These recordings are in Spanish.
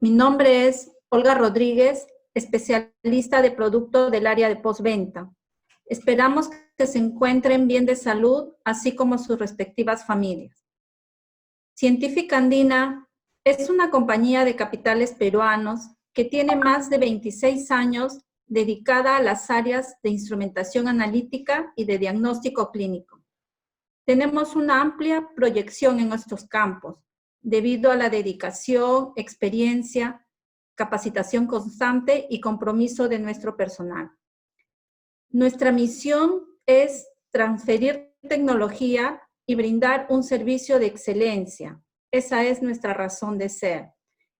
Mi nombre es Olga Rodríguez, especialista de producto del área de postventa. Esperamos que se encuentren bien de salud, así como sus respectivas familias. Científica Andina es una compañía de capitales peruanos que tiene más de 26 años dedicada a las áreas de instrumentación analítica y de diagnóstico clínico. Tenemos una amplia proyección en estos campos, debido a la dedicación, experiencia, capacitación constante y compromiso de nuestro personal. Nuestra misión es transferir tecnología y brindar un servicio de excelencia. Esa es nuestra razón de ser.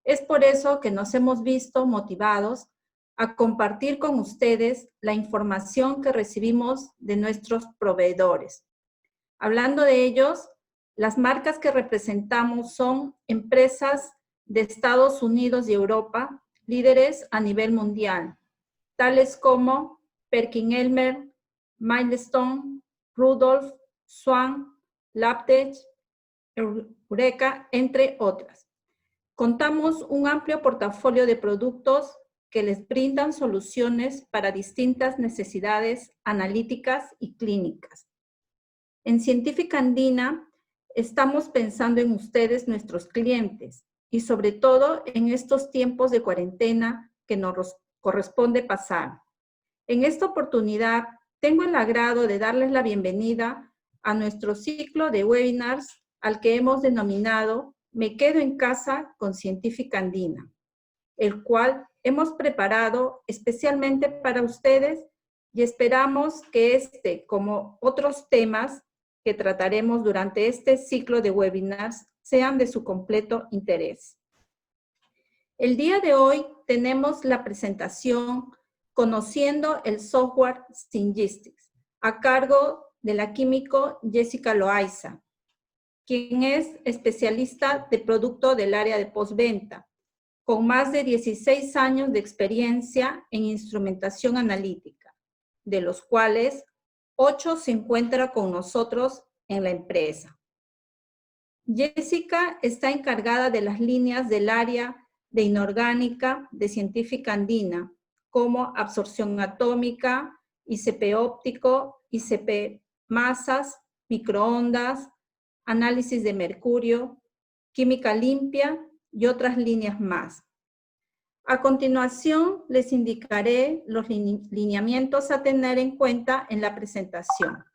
Es por eso que nos hemos visto motivados a compartir con ustedes la información que recibimos de nuestros proveedores. Hablando de ellos, las marcas que representamos son empresas de Estados Unidos y Europa, líderes a nivel mundial, tales como PerkinElmer, Milestone, Rudolph, Swan, Labtech, Eureka, entre otras. Contamos un amplio portafolio de productos que les brindan soluciones para distintas necesidades analíticas y clínicas. En Científica Andina estamos pensando en ustedes, nuestros clientes, y sobre todo en estos tiempos de cuarentena que nos corresponde pasar. En esta oportunidad, tengo el agrado de darles la bienvenida a nuestro ciclo de webinars al que hemos denominado Me quedo en casa con Científica Andina, el cual hemos preparado especialmente para ustedes y esperamos que este, como otros temas que trataremos durante este ciclo de webinars, sean de su completo interés. El día de hoy tenemos la presentación Conociendo el software Syngistics, a cargo de la químico Jessica Loaiza, quien es especialista de producto del área de postventa, con más de 16 años de experiencia en instrumentación analítica, de los cuales 8 se encuentran con nosotros en la empresa. Jessica está encargada de las líneas del área de inorgánica de Científica Andina, como absorción atómica, ICP óptico, ICP masas, microondas, análisis de mercurio, química limpia y otras líneas más. A continuación, les indicaré los lineamientos a tener en cuenta en la presentación.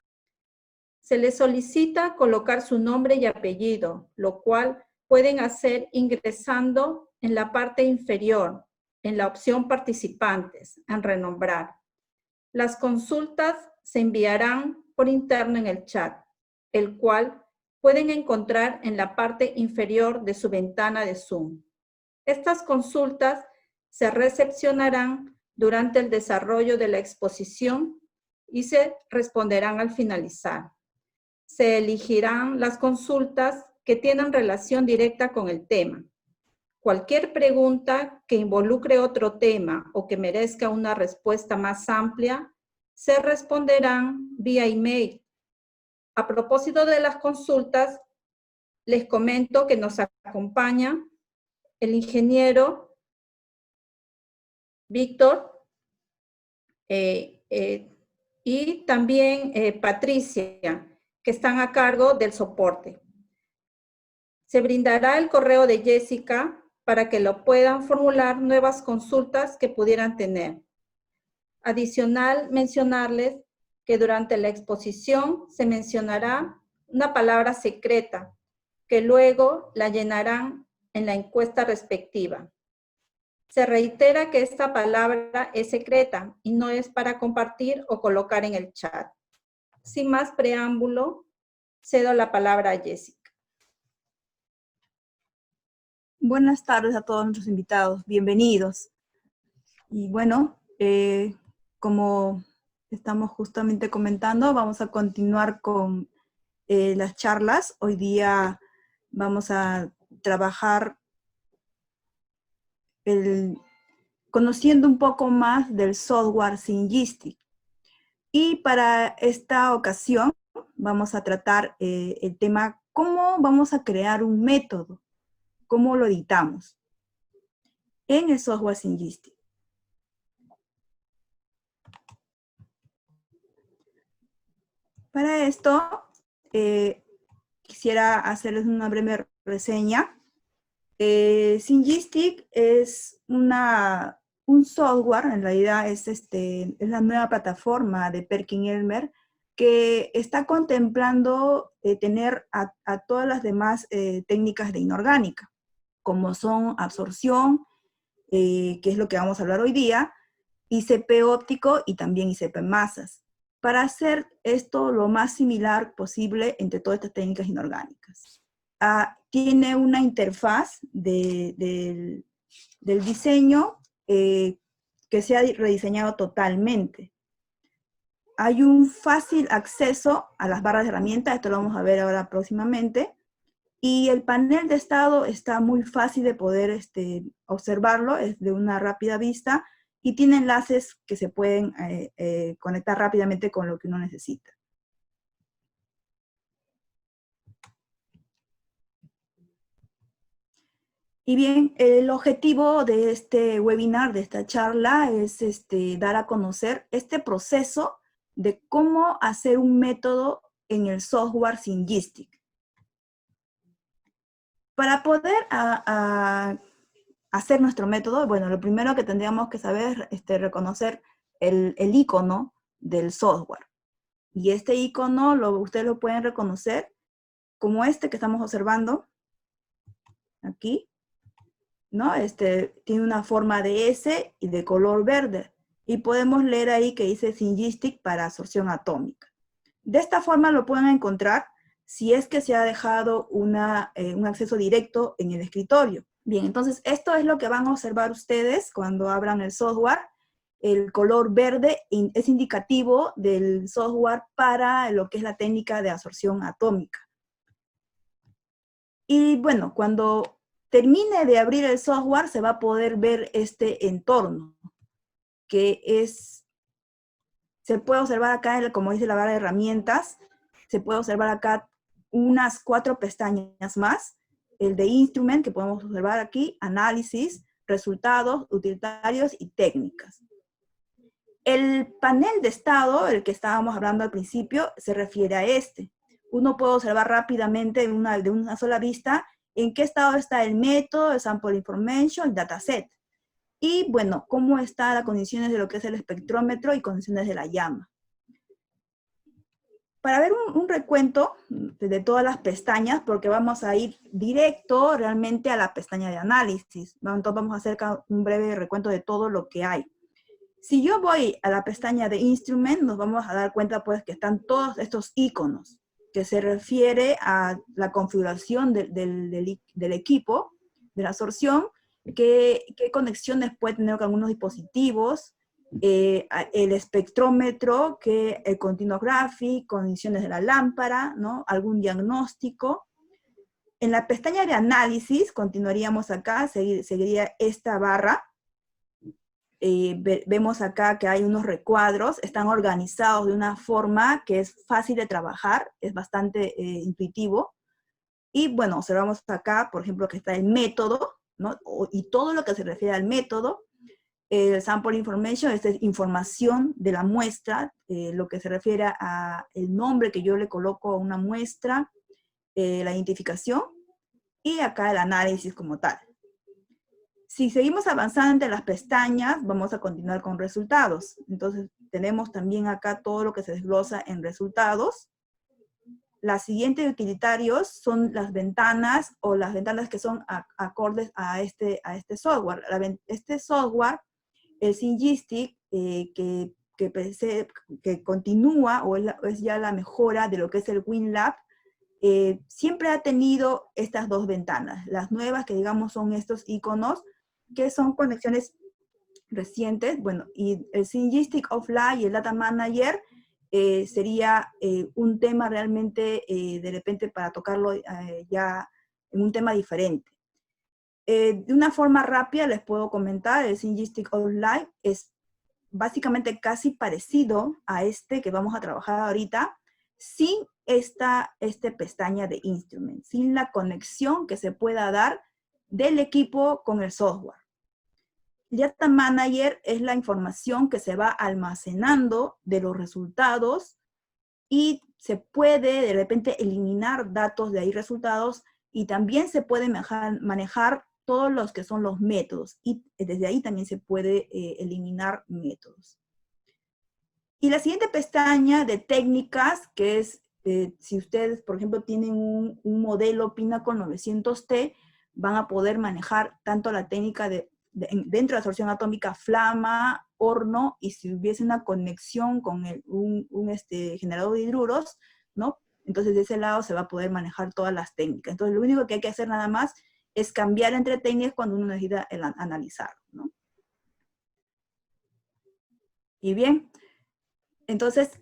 Se les solicita colocar su nombre y apellido, lo cual pueden hacer ingresando en la parte inferior, en la opción Participantes, en Renombrar. Las consultas se enviarán por interno en el chat, el cual pueden encontrar en la parte inferior de su ventana de Zoom. Estas consultas se recepcionarán durante el desarrollo de la exposición y se responderán al finalizar. Se elegirán las consultas que tienen relación directa con el tema. Cualquier pregunta que involucre otro tema o que merezca una respuesta más amplia, se responderán vía email. A propósito de las consultas, les comento que nos acompaña el ingeniero Víctor y también Patricia, que están a cargo del soporte. Se brindará el correo de Jessica para que lo puedan formular nuevas consultas que pudieran tener. Adicional, mencionarles que durante la exposición se mencionará una palabra secreta que luego la llenarán en la encuesta respectiva. Se reitera que esta palabra es secreta y no es para compartir o colocar en el chat. Sin más preámbulo, cedo la palabra a Jessica. Buenas tardes a todos nuestros invitados, bienvenidos. Y bueno, como estamos justamente comentando, vamos a continuar con las charlas. Hoy día vamos a trabajar conociendo un poco más del software Syngistics. Y para esta ocasión vamos a tratar el tema, ¿cómo vamos a crear un método? ¿Cómo lo editamos? en el software Syngistic. Para esto, quisiera hacerles una breve reseña. Syngistic es un software, en realidad es la nueva plataforma de Perkin-Elmer, que está contemplando tener a todas las demás técnicas de inorgánica, como son absorción, que es lo que vamos a hablar hoy día, ICP óptico y también ICP masas, para hacer esto lo más similar posible entre todas estas técnicas inorgánicas. Tiene una interfaz del diseño que se ha rediseñado totalmente. Hay un fácil acceso a las barras de herramientas, esto lo vamos a ver ahora próximamente, y el panel de estado está muy fácil de poder observarlo, es de una rápida vista, y tiene enlaces que se pueden conectar rápidamente con lo que uno necesita. Y bien, el objetivo de este webinar, de esta charla, es dar a conocer este proceso de cómo hacer un método en el software Syngistic. Para poder hacer nuestro método, bueno, lo primero que tendríamos que saber es reconocer el icono del software. Y este icono ustedes lo pueden reconocer como este que estamos observando aquí, ¿no? Tiene una forma de S y de color verde. Y podemos leer ahí que dice Syngistic para absorción atómica. De esta forma lo pueden encontrar si es que se ha dejado un acceso directo en el escritorio. Bien, entonces esto es lo que van a observar ustedes cuando abran el software. El color verde es indicativo del software para lo que es la técnica de absorción atómica. Y bueno, cuando termine de abrir el software, se va a poder ver este entorno, que se puede observar acá, como dice la barra de herramientas, se puede observar acá unas 4 pestañas más, el de Instrument, que podemos observar aquí, Análisis, Resultados, Utilitarios y Técnicas. El panel de estado, el que estábamos hablando al principio, se refiere a este. Uno puede observar rápidamente de una sola vista en qué estado está el método, el sample information, el dataset. Y bueno, cómo están las condiciones de lo que es el espectrómetro y condiciones de la llama. Para ver un recuento de todas las pestañas, porque vamos a ir directo realmente a la pestaña de análisis. Entonces vamos a hacer un breve recuento de todo lo que hay. Si yo voy a la pestaña de Instrument, nos vamos a dar cuenta pues que están todos estos iconos, que se refiere a la configuración del equipo, de la absorción, qué conexiones puede tener con algunos dispositivos, el espectrómetro, el continuous graphic, condiciones de la lámpara, ¿no? Algún diagnóstico. En la pestaña de análisis, continuaríamos acá, seguiría esta barra. Vemos acá que hay unos recuadros, están organizados de una forma que es fácil de trabajar, es bastante intuitivo. Y bueno, observamos acá, por ejemplo, que está el método, ¿no? Y todo lo que se refiere al método. El sample information, esta es información de la muestra, lo que se refiere a el nombre que yo le coloco a una muestra, la identificación, y acá el análisis como tal. Si seguimos avanzando entre las pestañas, vamos a continuar con resultados. Entonces, tenemos también acá todo lo que se desglosa en resultados. Las siguientes utilitarios son las ventanas, o las ventanas que son acordes a este software. Este software, el Syngistic, que continúa, o es ya la mejora de lo que es el WinLab, siempre ha tenido estas dos ventanas. Las nuevas, que digamos son estos iconos, que son conexiones recientes. Bueno, y el Syngistic Offline y el Data Manager sería un tema realmente, de repente, para tocarlo ya en un tema diferente. De una forma rápida les puedo comentar, el Syngistic Offline es básicamente casi parecido a este que vamos a trabajar ahorita, sin esta pestaña de Instrument, sin la conexión que se pueda dar del equipo con el software. El Data Manager es la información que se va almacenando de los resultados y se puede de repente eliminar datos de ahí resultados y también se puede manejar todos los que son los métodos y desde ahí también se puede eliminar métodos. Y la siguiente pestaña de técnicas, que es si ustedes, por ejemplo, tienen un modelo Pinnacle 900T, van a poder manejar tanto la técnica dentro de la absorción atómica, flama, horno, y si hubiese una conexión con un generador de hidruros, ¿no? Entonces de ese lado se va a poder manejar todas las técnicas. Entonces lo único que hay que hacer nada más es cambiar entre técnicas cuando uno necesita analizar, ¿no? Y bien, entonces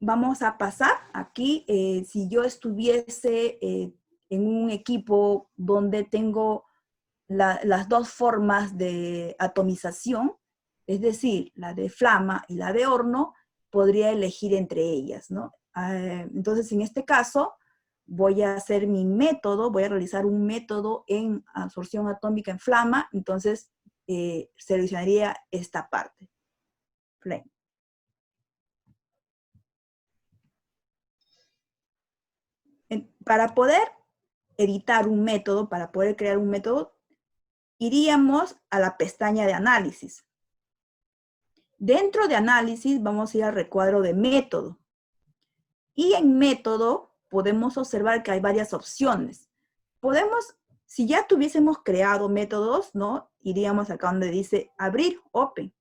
vamos a pasar aquí, si yo estuviese en un equipo donde tengo las dos formas de atomización, es decir, la de flama y la de horno, podría elegir entre ellas, ¿no? Entonces, en este caso, voy a hacer mi método, voy a realizar un método en absorción atómica en flama, entonces seleccionaría esta parte. Flame. Para poder editar un método, para poder crear un método, iríamos a la pestaña de análisis. Dentro de análisis vamos a ir al recuadro de método. Y en método podemos observar que hay varias opciones. Podemos, si ya tuviésemos creado métodos, ¿no? Iríamos acá donde dice abrir, open.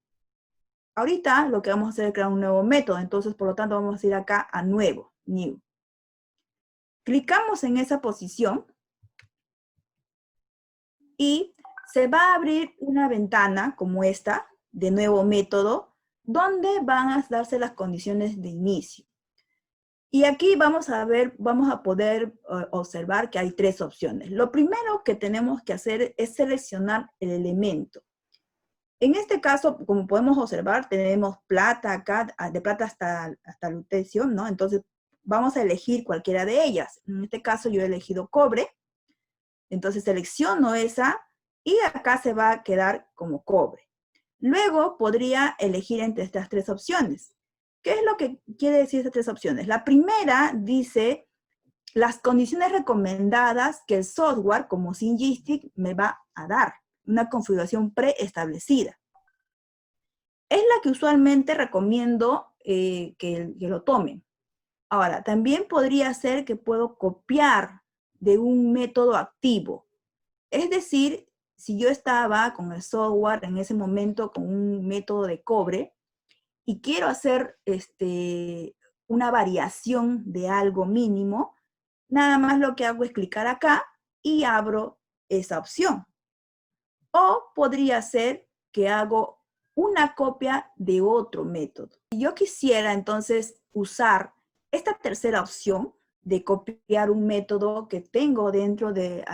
Ahorita lo que vamos a hacer es crear un nuevo método, entonces por lo tanto vamos a ir acá a nuevo, new. Clicamos en esa posición y se va a abrir una ventana como esta, de nuevo método, donde van a darse las condiciones de inicio. Y aquí vamos a poder observar que hay tres opciones. Lo primero que tenemos que hacer es seleccionar el elemento. En este caso, como podemos observar, tenemos plata acá, de plata hasta lutecio, ¿no? Entonces, vamos a elegir cualquiera de ellas. En este caso, yo he elegido cobre. Entonces, selecciono esa y acá se va a quedar como cobre. Luego, podría elegir entre estas tres opciones. ¿Qué es lo que quiere decir estas tres opciones? La primera dice las condiciones recomendadas que el software, como Syngistic, me va a dar. Una configuración preestablecida. Es la que usualmente recomiendo que lo tomen. Ahora, también podría ser que puedo copiar de un método activo. Es decir, si yo estaba con el software en ese momento con un método de cobre y quiero hacer una variación de algo mínimo, nada más lo que hago es clicar acá y abro esa opción. O podría ser que hago una copia de otro método. Si yo quisiera entonces usar esta tercera opción de copiar un método que tengo dentro de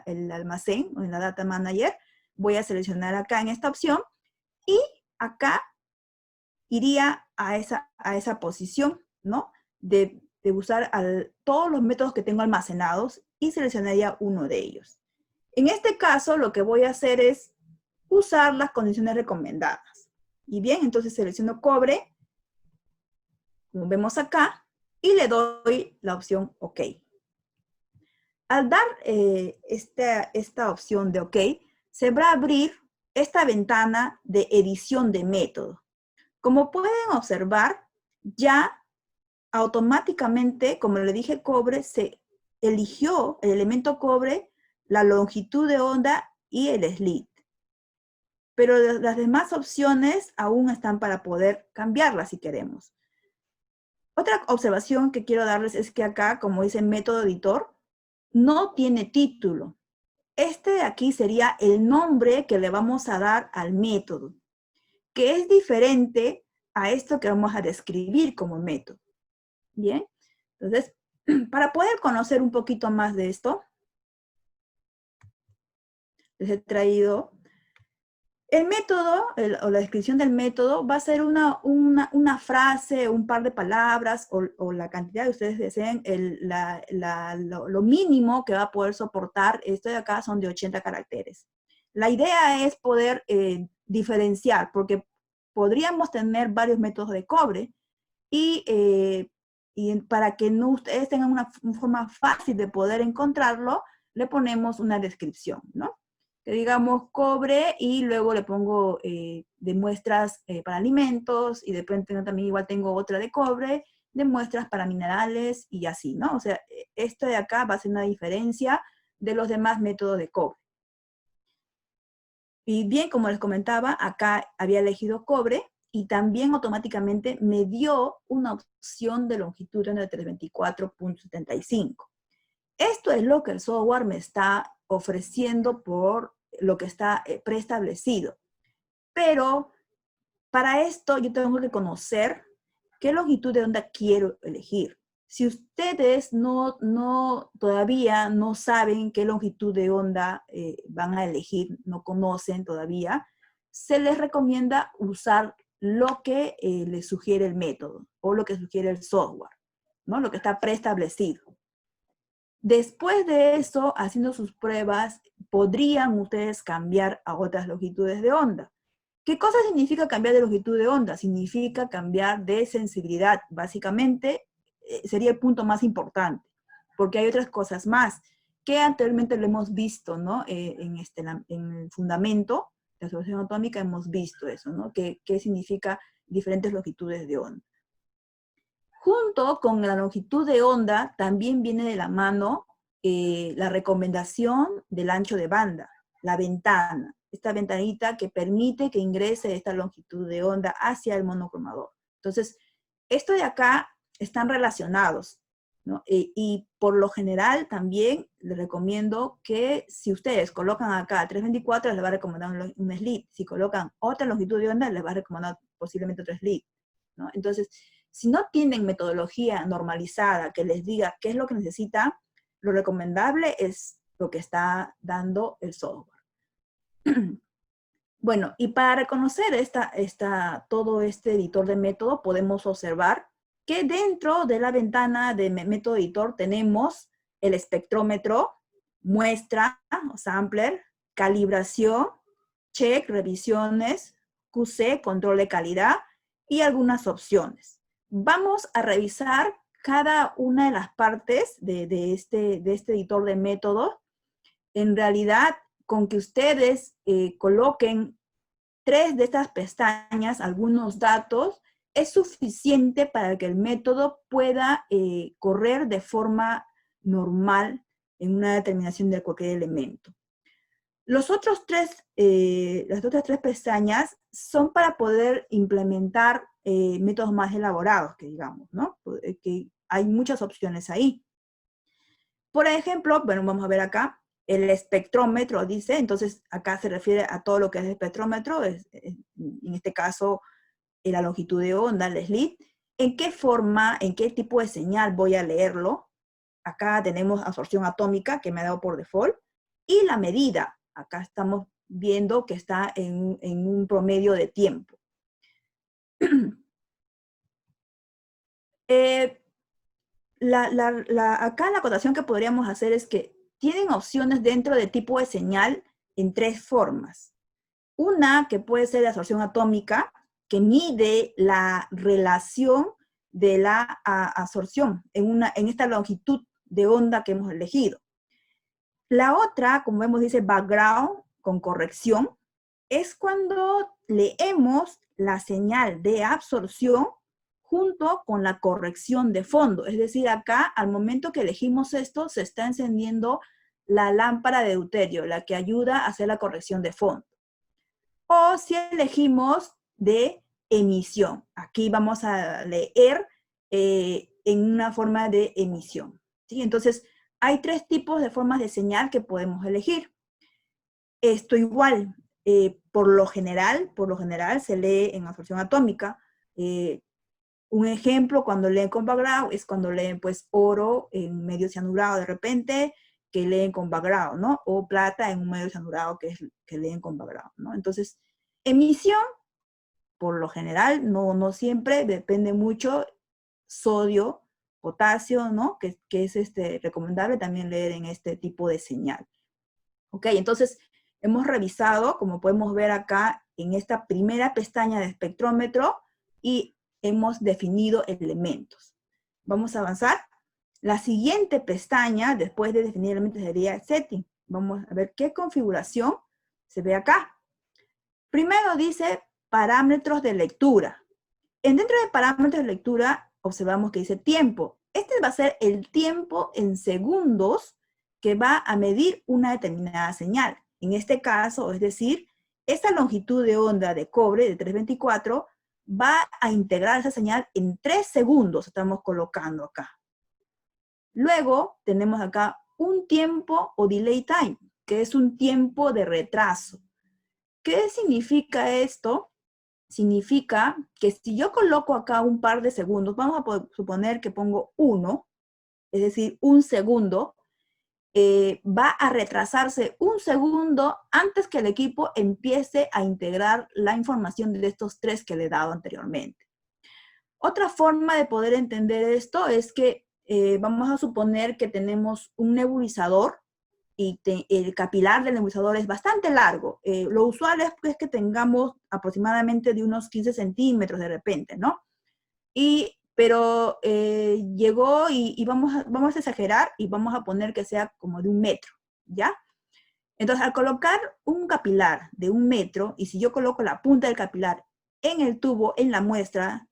el almacén o en la Data Manager, voy a seleccionar acá en esta opción y acá iría a esa posición, ¿no? De usar todos los métodos que tengo almacenados y seleccionaría uno de ellos. En este caso, lo que voy a hacer es usar las condiciones recomendadas. Y bien, entonces selecciono cobre, como vemos acá, y le doy la opción OK. Al dar esta opción de OK, se va a abrir esta ventana de edición de método. Como pueden observar, ya automáticamente, como le dije cobre, se eligió el elemento cobre, la longitud de onda y el slit. Pero las demás opciones aún están para poder cambiarlas si queremos. Otra observación que quiero darles es que acá, como dice método editor, no tiene título. Este de aquí sería el nombre que le vamos a dar al método, que es diferente a esto que vamos a describir como método. Bien, entonces, para poder conocer un poquito más de esto, les he traído el método, o la descripción del método, va a ser una frase, un par de palabras, o la cantidad que ustedes deseen, lo mínimo que va a poder soportar, esto de acá son de 80 caracteres. La idea es poder diferenciar, porque podríamos tener varios métodos de cobre y para que no ustedes tengan una forma fácil de poder encontrarlo, le ponemos una descripción, ¿no? Que digamos cobre y luego le pongo de muestras para alimentos y de repente también igual tengo otra de cobre, de muestras para minerales y así, ¿no? O sea, esto de acá va a ser una diferencia de los demás métodos de cobre. Y bien, como les comentaba, acá había elegido cobre y también automáticamente me dio una opción de longitud de 324.75. Esto es lo que el software me está ofreciendo por lo que está preestablecido. Pero para esto yo tengo que conocer qué longitud de onda quiero elegir. Si ustedes todavía no saben qué longitud de onda van a elegir, no conocen todavía, se les recomienda usar lo que les sugiere el método o lo que sugiere el software, ¿no? Lo que está preestablecido. Después de eso, haciendo sus pruebas, podrían ustedes cambiar a otras longitudes de onda. ¿Qué cosa significa cambiar de longitud de onda? Significa cambiar de sensibilidad. Básicamente, sería el punto más importante, porque hay otras cosas más que anteriormente lo hemos visto, ¿no? En el fundamento de la observación atómica hemos visto eso, ¿no? ¿Qué significa diferentes longitudes de onda? Junto con la longitud de onda, también viene de la mano la recomendación del ancho de banda, la ventana, esta ventanita que permite que ingrese esta longitud de onda hacia el monocromador. Entonces, esto de acá están relacionados, ¿no? Y por lo general también les recomiendo que si ustedes colocan acá 324, les va a recomendar un slit. Si colocan otra longitud de onda, les va a recomendar posiblemente otro slit, ¿no? Entonces, si no tienen metodología normalizada que les diga qué es lo que necesita, lo recomendable es lo que está dando el software. Bueno, y para reconocer todo este editor de método, podemos observar que dentro de la ventana de método editor tenemos el espectrómetro, muestra, sampler, calibración, check, revisiones, QC, control de calidad y algunas opciones. Vamos a revisar cada una de las partes de este editor de métodos. En realidad, con que ustedes coloquen 3 de estas pestañas, algunos datos, es suficiente para que el método pueda correr de forma normal en una determinación de cualquier elemento. Las otras 3 pestañas son para poder implementar métodos más elaborados, que digamos, ¿no? Que hay muchas opciones ahí. Por ejemplo, bueno, vamos a ver acá, el espectrómetro dice, entonces acá se refiere a todo lo que es el espectrómetro, en este caso la longitud de onda, el slit. ¿En qué forma, en qué tipo de señal voy a leerlo? Acá tenemos absorción atómica que me ha dado por default y la medida. Acá estamos viendo que está en un promedio de tiempo. Acá la acotación que podríamos hacer es que tienen opciones dentro de tipo de señal en 3 formas. Una que puede ser de absorción atómica, que mide la relación de la absorción en esta longitud de onda que hemos elegido. La otra, como vemos, dice background con corrección, es cuando leemos la señal de absorción junto con la corrección de fondo. Es decir, acá, al momento que elegimos esto, se está encendiendo la lámpara de deuterio, la que ayuda a hacer la corrección de fondo. O si elegimos de emisión. Aquí vamos a leer en una forma de emisión, ¿sí? Entonces, hay 3 tipos de formas de señal que podemos elegir. Esto igual, por lo general se lee en absorción atómica. Un ejemplo, cuando leen con background, es cuando leen pues oro en medio cianurado de repente, que leen con background, ¿no? O plata en un medio cianurado que leen con background, ¿no? Entonces, emisión, por lo general, no siempre, depende mucho, sodio, potasio, ¿no? Que es recomendable también leer en este tipo de señal. Ok, entonces, Hemos revisado, como podemos ver acá, en esta primera pestaña de espectrómetro y hemos definido elementos. Vamos a avanzar. La siguiente pestaña, después de definir elementos, sería Setting. Vamos a ver qué configuración se ve acá. Primero dice parámetros de lectura. Dentro de parámetros de lectura, observamos que dice tiempo. Este va a ser el tiempo en segundos que va a medir una determinada señal. En este caso, es decir, esta longitud de onda de cobre de 324 va a integrar esa señal en 3 segundos, estamos colocando acá. Luego tenemos acá un tiempo o delay time, que es un tiempo de retraso. ¿Qué significa esto? Significa que si yo coloco acá un par de segundos, vamos a suponer que pongo 1, es decir, 1 segundo, va a retrasarse 1 segundo antes que el equipo empiece a integrar la información de estos 3 que le he dado anteriormente. Otra forma de poder entender esto es que vamos a suponer que tenemos un nebulizador y el capilar del nebulizador es bastante largo. Lo usual es que tengamos aproximadamente de unos 15 centímetros de repente, ¿no? Pero llegó y vamos a exagerar y vamos a poner que sea como de 1 metro, ¿ya? Entonces, al colocar un capilar de 1 metro, y si yo coloco la punta del capilar en el tubo, en la muestra,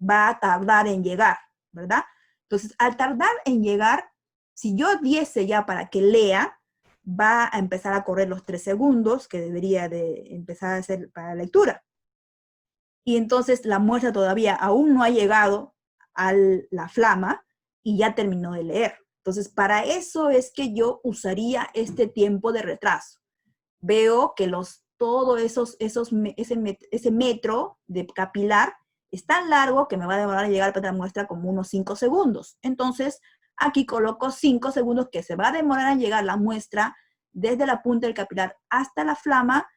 va a tardar en llegar, ¿verdad? Entonces, al tardar en llegar, si yo diese ya para que lea, va a empezar a correr los 3 segundos que debería de empezar a hacer para la lectura. Y entonces la muestra todavía aún no ha llegado a la flama y ya terminó de leer. Entonces, para eso es que yo usaría este tiempo de retraso. Veo que ese metro de capilar es tan largo que me va a demorar a llegar a la muestra como unos 5 segundos. Entonces, aquí coloco 5 segundos que se va a demorar a llegar la muestra desde la punta del capilar hasta la flama,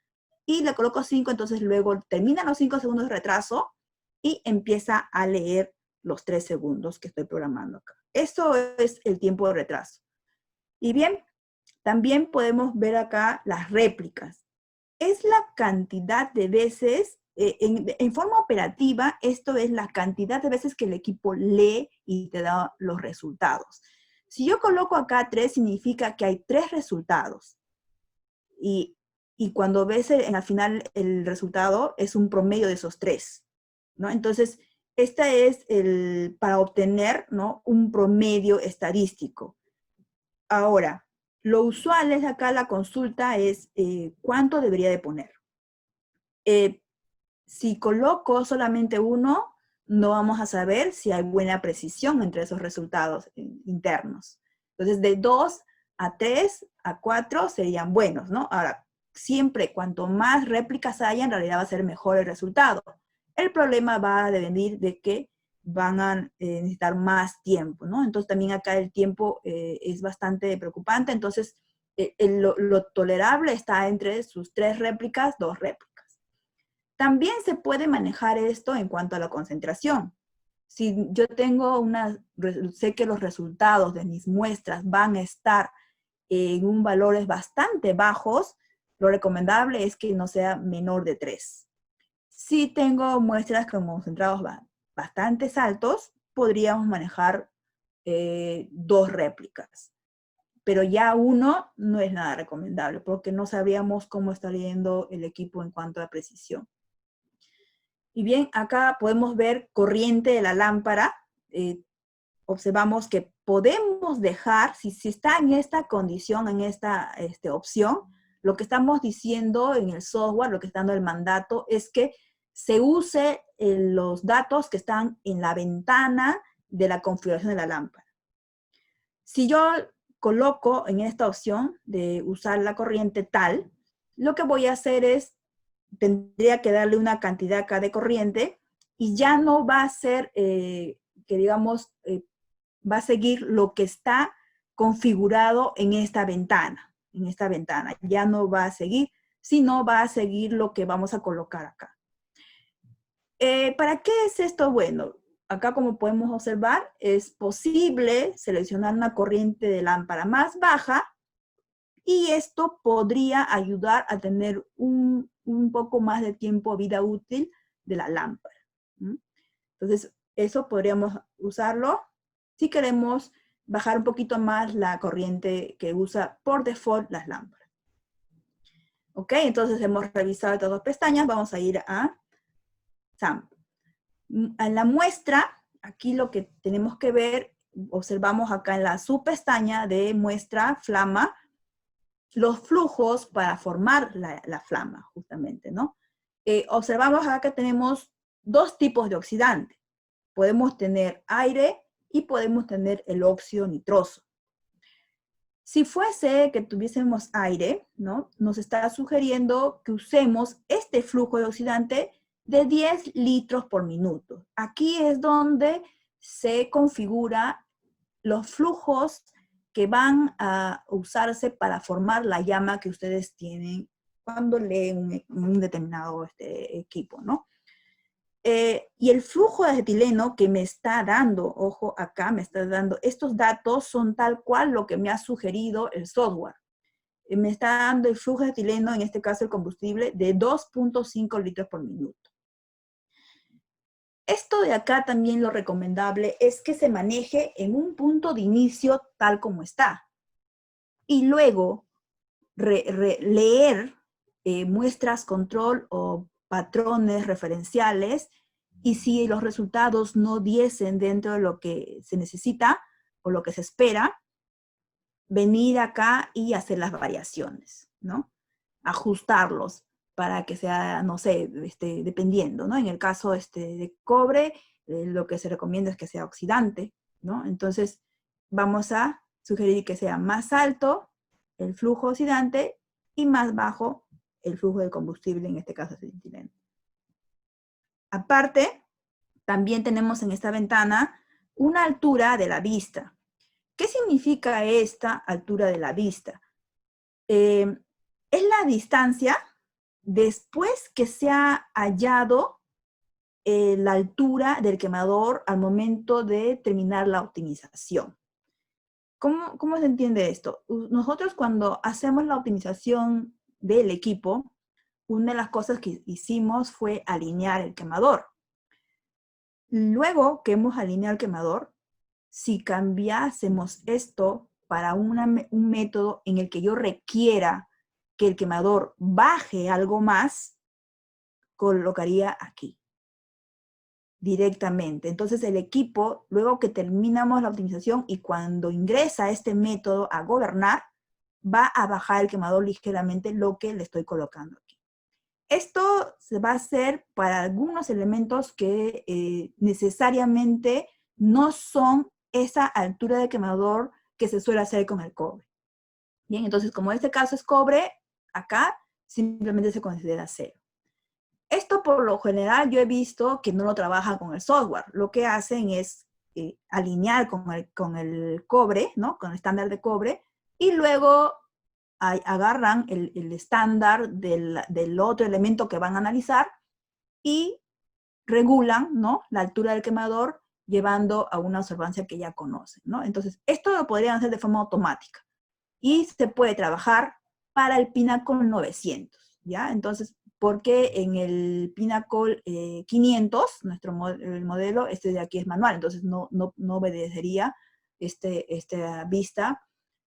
y le coloco 5, entonces luego terminan los 5 segundos de retraso y empieza a leer los 3 segundos que estoy programando acá. Eso es el tiempo de retraso. Y bien, también podemos ver acá las réplicas. Es la cantidad de veces, en forma operativa, esto es la cantidad de veces que el equipo lee y te da los resultados. Si yo coloco acá 3, significa que hay 3 resultados. Y cuando ves al final el resultado, es un promedio de esos 3, ¿no? Entonces, esta es para obtener, ¿no?, un promedio estadístico. Ahora, lo usual es acá la consulta es cuánto debería de poner. Si coloco solamente 1, no vamos a saber si hay buena precisión entre esos resultados internos. Entonces, de 2 a 3 a 4 serían buenos, ¿no? Ahora, siempre cuanto más réplicas haya, en realidad va a ser mejor el resultado. El problema va a venir de que van a necesitar más tiempo, ¿no? Entonces también acá el tiempo es bastante preocupante. Entonces lo tolerable está entre sus 3 réplicas, 2 réplicas. También se puede manejar esto en cuanto a la concentración. Si yo sé que los resultados de mis muestras van a estar en valores bastante bajos, lo recomendable es que no sea menor de 3. Si tengo muestras con concentrados bastante altos, podríamos manejar 2 réplicas. Pero ya 1 no es nada recomendable, porque no sabríamos cómo está leyendo el equipo en cuanto a precisión. Y bien, acá podemos ver corriente de la lámpara. Observamos que podemos dejar, si está en esta condición, en esta opción, lo que estamos diciendo en el software, lo que está dando el mandato, es que se use los datos que están en la ventana de la configuración de la lámpara. Si yo coloco en esta opción de usar la corriente tal, lo que voy a hacer es, tendría que darle una cantidad acá de corriente y ya no va a ser, que digamos, va a seguir lo que está configurado en esta ventana. Ya no va a seguir, sino va a seguir lo que vamos a colocar acá. ¿Para qué es esto bueno? Acá, como podemos observar, es posible seleccionar una corriente de lámpara más baja y esto podría ayudar a tener un poco más de tiempo de vida útil de la lámpara. Entonces, eso podríamos usarlo si queremos bajar un poquito más la corriente que usa por default las lámparas. Ok, entonces hemos revisado estas dos pestañas, vamos a ir a Sample. En la muestra, aquí lo que tenemos que ver, observamos acá en la subpestaña de muestra flama, los flujos para formar la flama, justamente, ¿no? Observamos acá que tenemos dos tipos de oxidante. Podemos tener aire y podemos tener el óxido nitroso. Si fuese que tuviésemos aire, ¿no? Nos está sugiriendo que usemos este flujo de oxidante de 10 litros por minuto. Aquí es donde se configura los flujos que van a usarse para formar la llama que ustedes tienen cuando leen un determinado equipo, ¿no? Y el flujo de etileno que me está dando, ojo acá, me está dando, estos datos son tal cual lo que me ha sugerido el software. Me está dando el flujo de etileno, en este caso el combustible, de 2.5 litros por minuto. Esto de acá también lo recomendable es que se maneje en un punto de inicio tal como está. Y luego leer muestras control o patrones referenciales, y si los resultados no diesen dentro de lo que se necesita o lo que se espera, venir acá y hacer las variaciones, ¿no? Ajustarlos para que sea, no sé, dependiendo, ¿no? En el caso de cobre, lo que se recomienda es que sea oxidante, ¿no? Entonces, vamos a sugerir que sea más alto el flujo oxidante y más bajo el flujo de combustible, en este caso es el etileno. Aparte, también tenemos en esta ventana una altura de la vista. ¿Qué significa esta altura de la vista? Es la distancia después que se ha hallado la altura del quemador al momento de terminar la optimización. ¿Cómo se entiende esto? Nosotros cuando hacemos la optimización del equipo, una de las cosas que hicimos fue alinear el quemador. Luego que hemos alineado el quemador, si cambiásemos esto para un método en el que yo requiera que el quemador baje algo más, colocaría aquí directamente. Entonces el equipo, luego que terminamos la optimización y cuando ingresa este método a gobernar, va a bajar el quemador ligeramente lo que le estoy colocando aquí. Esto se va a hacer para algunos elementos que necesariamente no son esa altura de quemador que se suele hacer con el cobre. Bien, entonces como este caso es cobre, acá simplemente se considera 0. Esto por lo general yo he visto que no lo trabaja con el software. Lo que hacen es alinear con el cobre, ¿no? Con el estándar de cobre, y luego agarran el estándar del otro elemento que van a analizar y regulan, ¿no? La altura del quemador llevando a una observancia que ya conocen, ¿no? Entonces, esto lo podrían hacer de forma automática y se puede trabajar para el Pinnacle 900, ¿ya? Entonces, porque en el Pinnacle 500, el modelo, este de aquí es manual, entonces no obedecería esta vista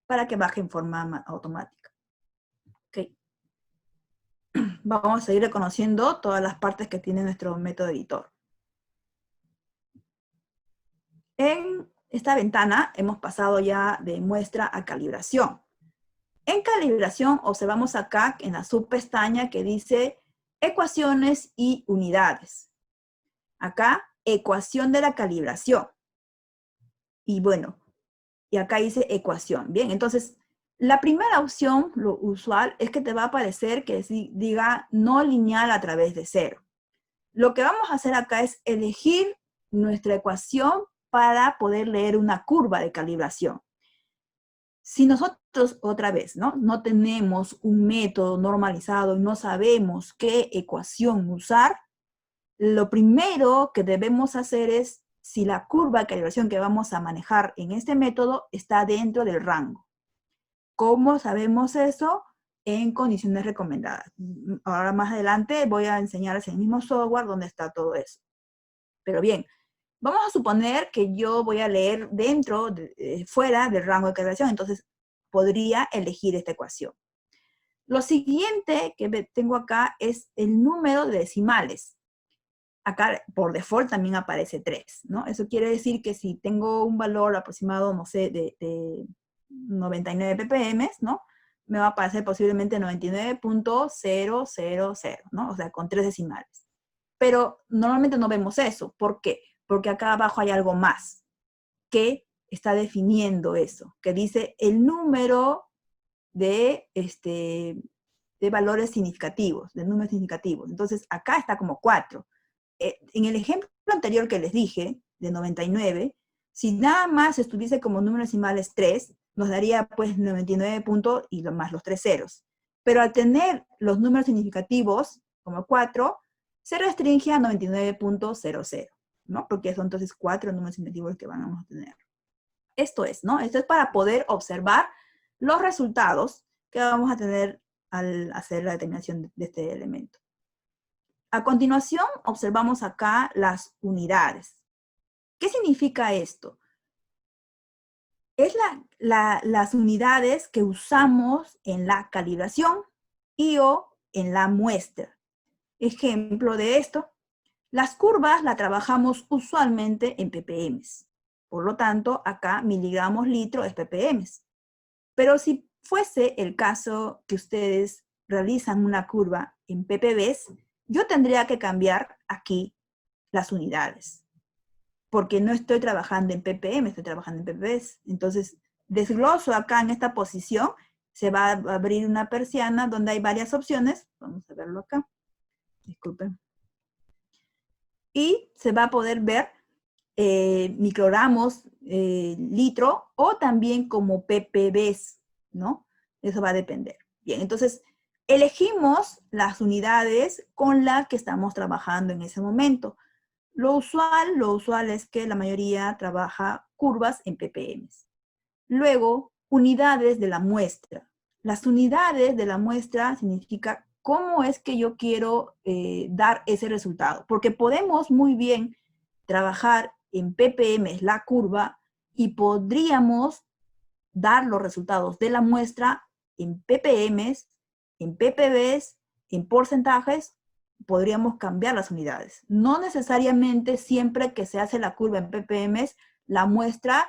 para que baje en forma automática. Ok. Vamos a ir reconociendo todas las partes que tiene nuestro método editor. En esta ventana hemos pasado ya de muestra a calibración. En calibración observamos acá en la subpestaña que dice ecuaciones y unidades. Acá, ecuación de la calibración. Y bueno, y acá dice ecuación. Bien, entonces, la primera opción, lo usual, es que te va a aparecer que diga no lineal a través de 0. Lo que vamos a hacer acá es elegir nuestra ecuación para poder leer una curva de calibración. Si nosotros, otra vez, no tenemos un método normalizado y no sabemos qué ecuación usar, lo primero que debemos hacer es si la curva de calibración que vamos a manejar en este método está dentro del rango. ¿Cómo sabemos eso? En condiciones recomendadas. Ahora más adelante voy a enseñarles el mismo software donde está todo eso. Pero bien, vamos a suponer que yo voy a leer fuera del rango de calibración, entonces podría elegir esta ecuación. Lo siguiente que tengo acá es el número de decimales. Acá por default también aparece 3, ¿no? Eso quiere decir que si tengo un valor aproximado, no sé, de 99 ppm, ¿no? Me va a aparecer posiblemente 99.000, ¿no? O sea, con 3 decimales. Pero normalmente no vemos eso. ¿Por qué? Porque acá abajo hay algo más que está definiendo eso, que dice el número de valores significativos, de números significativos. Entonces, acá está como 4. En el ejemplo anterior que les dije, de 99, si nada más estuviese como números decimales 3, nos daría pues 99 puntos y más los 3 ceros. Pero al tener los números significativos como 4, se restringe a 99.00, ¿no? Porque son entonces 4 números significativos que vamos a tener. Esto es, ¿no? Esto es para poder observar los resultados que vamos a tener al hacer la determinación de este elemento. A continuación, observamos acá las unidades. ¿Qué significa esto? Es las unidades que usamos en la calibración y o en la muestra. Ejemplo de esto, las curvas las trabajamos usualmente en ppm. Por lo tanto, acá miligramos litro es ppm. Pero si fuese el caso que ustedes realizan una curva en ppb, yo tendría que cambiar aquí las unidades, porque no estoy trabajando en ppm, estoy trabajando en ppb. Entonces, desgloso acá en esta posición, se va a abrir una persiana donde hay varias opciones. Vamos a verlo acá. Disculpen. Y se va a poder ver microgramos, litro, o también como ppb, ¿no? Eso va a depender. Bien, entonces, elegimos las unidades con las que estamos trabajando en ese momento. Lo usual es que la mayoría trabaja curvas en ppm. Luego, unidades de la muestra. Las unidades de la muestra significa cómo es que yo quiero dar ese resultado. Porque podemos muy bien trabajar en ppm la curva y podríamos dar los resultados de la muestra en ppm, en ppb, en porcentajes. Podríamos cambiar las unidades. No necesariamente siempre que se hace la curva en ppm, la muestra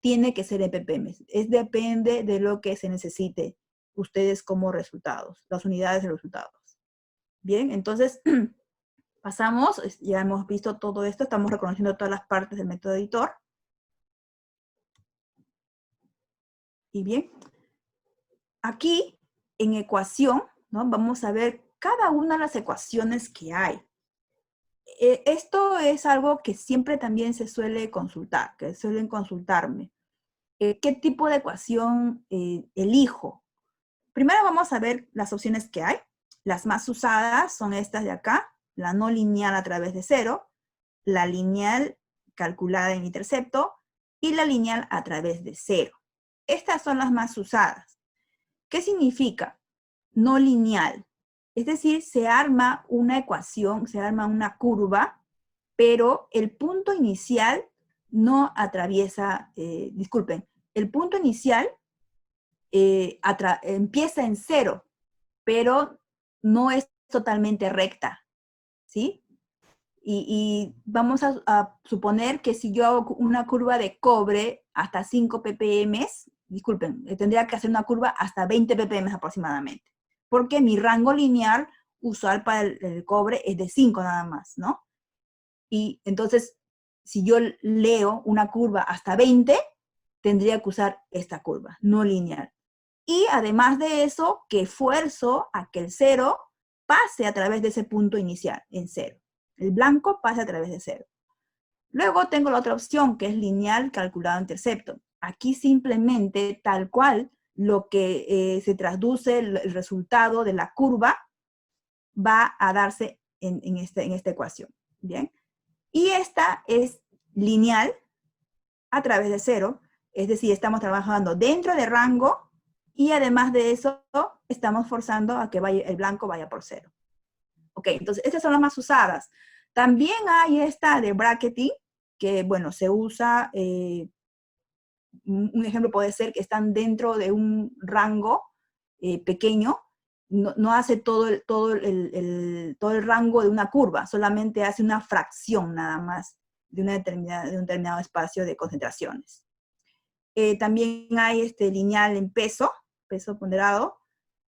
tiene que ser en ppm. Depende de lo que se necesite ustedes como resultados, las unidades de los resultados. Bien, entonces pasamos, ya hemos visto todo esto, estamos reconociendo todas las partes del método editor. Y bien, aquí en ecuación, ¿no? Vamos a ver cada una de las ecuaciones que hay. Esto es algo que siempre también se suele consultar, que suelen consultarme. ¿Qué tipo de ecuación elijo? Primero vamos a ver las opciones que hay. Las más usadas son estas de acá, la no lineal a través de 0, la lineal calculada en intercepto y la lineal a través de 0. Estas son las más usadas. ¿Qué significa? No lineal. Es decir, se arma una ecuación, se arma una curva, pero el punto inicial no atraviesa, disculpen, el punto inicial empieza en 0, pero no es totalmente recta, ¿sí? Y vamos a suponer que si yo hago una curva de cobre hasta 5 ppm, disculpen, tendría que hacer una curva hasta 20 ppm aproximadamente, porque mi rango lineal usual para el cobre es de 5 nada más, ¿no? Y entonces, si yo leo una curva hasta 20, tendría que usar esta curva, no lineal. Y además de eso, que esfuerzo a que el 0 pase a través de ese punto inicial, en 0. El blanco pasa a través de 0. Luego tengo la otra opción, que es lineal calculado en intercepto. Aquí simplemente, tal cual, lo que se traduce el resultado de la curva va a darse en esta ecuación. ¿Bien? Y esta es lineal a través de 0, es decir, estamos trabajando dentro de rango Y además de eso, estamos forzando a que el blanco vaya por 0. Ok, entonces estas son las más usadas. También hay esta de bracketing, que bueno, se usa, un ejemplo puede ser que están dentro de un rango pequeño, no hace todo el rango de una curva, solamente hace una fracción nada más de un determinado espacio de concentraciones. También hay lineal en peso ponderado,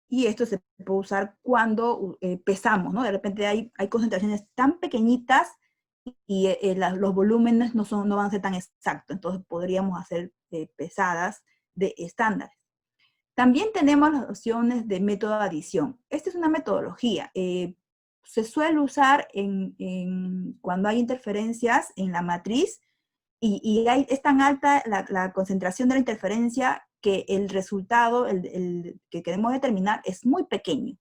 y esto se puede usar cuando pesamos, ¿no? De repente hay concentraciones tan pequeñitas y los volúmenes no van a ser tan exactos, entonces podríamos hacer pesadas de estándares. También tenemos las opciones de método de adición. Esta es una metodología. Se suele usar cuando hay interferencias en la matriz y es tan alta la concentración de la interferencia que el resultado que queremos determinar es muy pequeño.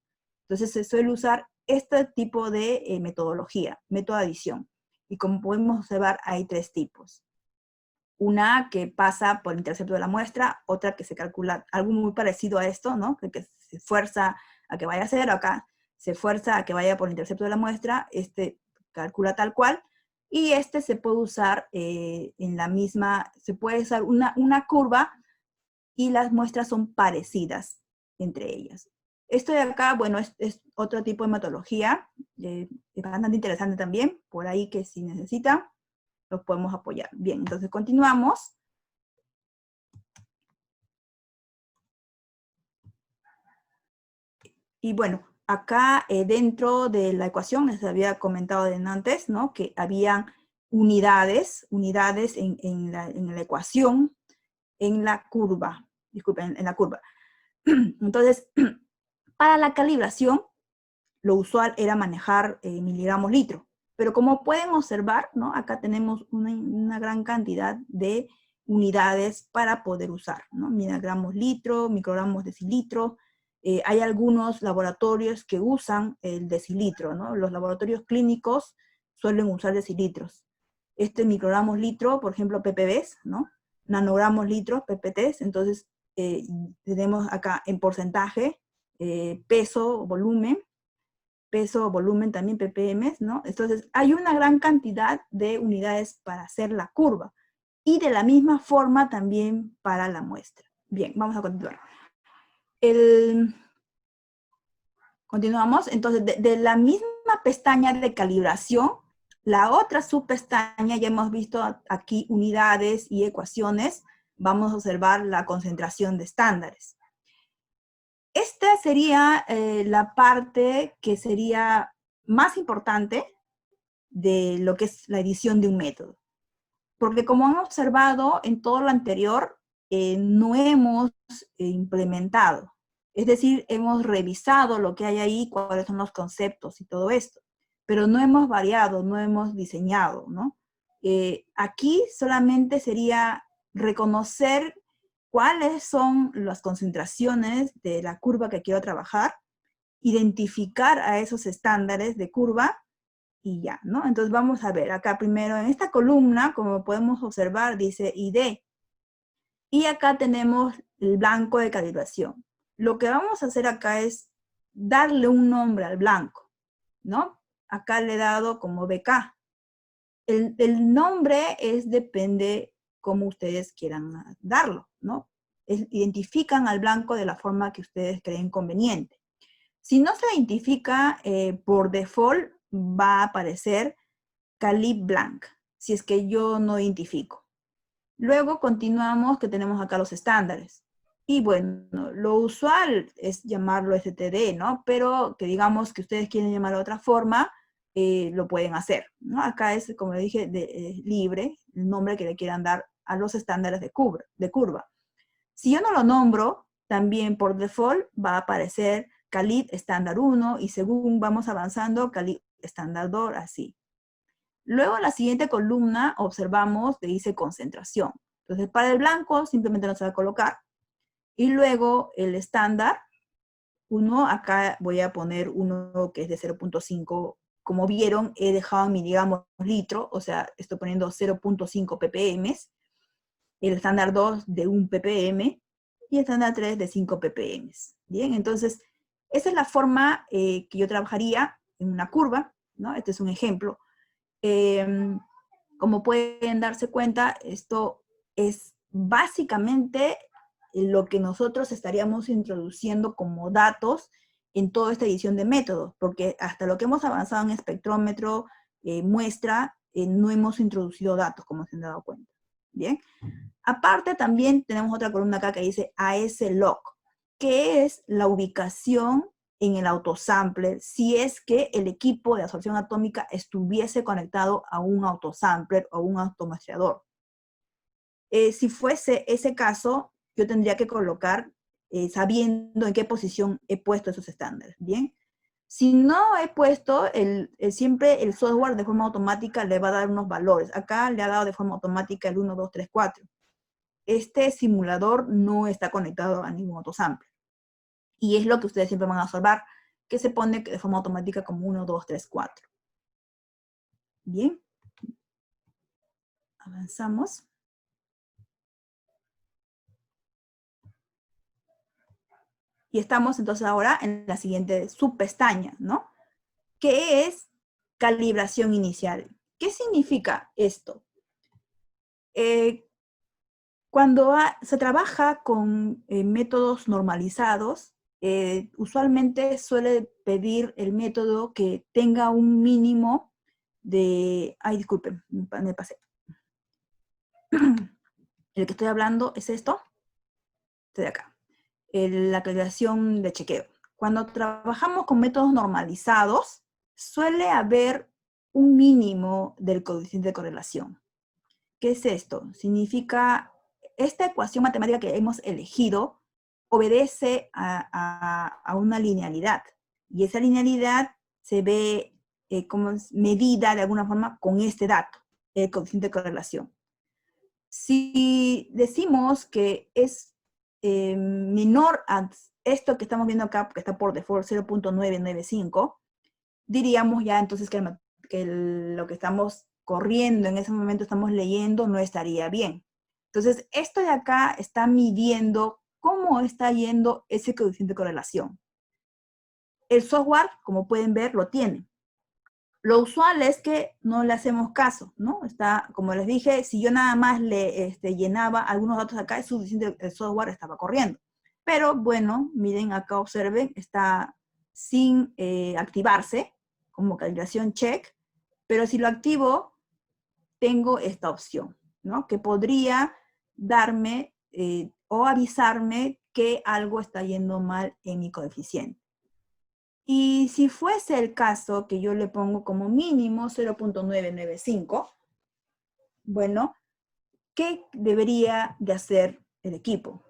Entonces se suele usar este tipo de metodología, método de adición. Y como podemos observar, hay 3 tipos. Una que pasa por el intercepto de la muestra, otra que se calcula algo muy parecido a esto, ¿no? Que se fuerza a que vaya a 0, acá se fuerza a que vaya por el intercepto de la muestra, calcula tal cual, y se puede usar en la misma, se puede usar una curva y las muestras son parecidas entre ellas. Esto de acá, bueno, es otro tipo de metodología, es bastante interesante también, por ahí que si necesitan, los podemos apoyar. Bien, entonces continuamos. Y bueno, acá dentro de la ecuación, les había comentado antes, ¿no? Que habían unidades en la ecuación, en la curva, disculpen, en la curva. Entonces, para la calibración, lo usual era manejar miligramos litro. Pero como pueden observar, ¿no? Acá tenemos una gran cantidad de unidades para poder usar, ¿no? Miligramos litro, microgramos decilitro. Hay algunos laboratorios que usan el decilitro, ¿no? Los laboratorios clínicos suelen usar decilitros. Microgramos litro, por ejemplo, ppbs, ¿no? Nanogramos litros, ppts. Entonces, tenemos acá en porcentaje, peso, volumen también, ppm, ¿no? Entonces, hay una gran cantidad de unidades para hacer la curva. Y de la misma forma también para la muestra. Bien, vamos a continuar. Continuamos. Entonces, de la misma pestaña de calibración, la otra subpestaña, ya hemos visto aquí unidades y ecuaciones, vamos a observar la concentración de estándares. Esta sería la parte que sería más importante de lo que es la edición de un método. Porque como han observado en todo lo anterior, no hemos implementado. Es decir, hemos revisado lo que hay ahí, cuáles son los conceptos y todo esto. Pero no hemos variado, no hemos diseñado, ¿no? Aquí solamente sería reconocer cuáles son las concentraciones de la curva que quiero trabajar, identificar a esos estándares de curva y ya, ¿no? Entonces vamos a ver, acá primero en esta columna, como podemos observar, dice ID. Y acá tenemos el blanco de calibración. Lo que vamos a hacer acá es darle un nombre al blanco, ¿no? Acá le he dado como BK. El nombre depende cómo ustedes quieran darlo, ¿no? Identifican al blanco de la forma que ustedes creen conveniente. Si no se identifica por default, va a aparecer Calib Blanc, si es que yo no identifico. Luego continuamos que tenemos acá los estándares. Y bueno, lo usual es llamarlo STD, ¿no? Pero que digamos que ustedes quieren llamarlo de otra forma, lo pueden hacer, ¿no? Acá es, como dije, libre el nombre que le quieran dar a los estándares de curva. Si yo no lo nombro, también por default va a aparecer Calib estándar 1 y según vamos avanzando, Calib estándar 2, así. Luego en la siguiente columna observamos que dice concentración. Entonces para el blanco simplemente no se va a colocar. Y luego el estándar 1, acá voy a poner uno que es de 0.5. Como vieron, he dejado en miligramos litro, o sea, estoy poniendo 0.5 ppm. El estándar 2 de 1 ppm. y estándar 3 de 5 ppm. Bien, entonces, esa es la forma que yo trabajaría en una curva, ¿no? Este es un ejemplo. Como pueden darse cuenta, esto es básicamente lo que nosotros estaríamos introduciendo como datos en toda esta edición de métodos, porque hasta lo que hemos avanzado en espectrómetro, muestra, no hemos introducido datos, como se han dado cuenta. Bien. Aparte, también tenemos otra columna acá que dice ASLog, que es la ubicación en el autosampler si es que el equipo de absorción atómica estuviese conectado a un autosampler o un automuestreador. Si fuese ese caso, yo tendría que colocar sabiendo en qué posición he puesto esos estándares, ¿bien? Si no he puesto, siempre el software de forma automática le va a dar unos valores. Acá le ha dado de forma automática el 1, 2, 3, 4. Este simulador no está conectado a ningún autosampler. Y es lo que ustedes siempre van a observar, que se pone de forma automática como 1, 2, 3, 4. Bien. Avanzamos. Y estamos entonces ahora en la siguiente subpestaña, ¿no? Que es calibración inicial. ¿Qué significa esto? Cuando se trabaja con métodos normalizados, usualmente suele pedir el método que tenga un mínimo de... Ay, disculpen, me pasé. El que estoy hablando es esto. Este de acá. La calibración de chequeo. Cuando trabajamos con métodos normalizados, suele haber un mínimo del coeficiente de correlación. ¿Qué es esto? Significa, esta ecuación matemática que hemos elegido obedece a una linealidad. Y esa linealidad se ve como medida de alguna forma con este dato, el coeficiente de correlación. Si decimos que es menor a esto que estamos viendo acá, que está por default 0.995, diríamos ya entonces que lo que estamos corriendo en ese momento, estamos leyendo, no estaría bien. Entonces, esto de acá está midiendo cómo está yendo ese coeficiente de correlación. El software, como pueden ver, lo tiene. Lo usual es que no le hacemos caso, ¿no? Está, como les dije, si yo nada más le llenaba algunos datos acá, es suficiente, el software estaba corriendo. Pero bueno, miren acá, observen, está sin activarse, como calibración check, pero si lo activo, tengo esta opción, ¿no? Que podría darme o avisarme que algo está yendo mal en mi coeficiente. Y si fuese el caso que yo le pongo como mínimo 0.995, bueno, ¿qué debería de hacer el equipo?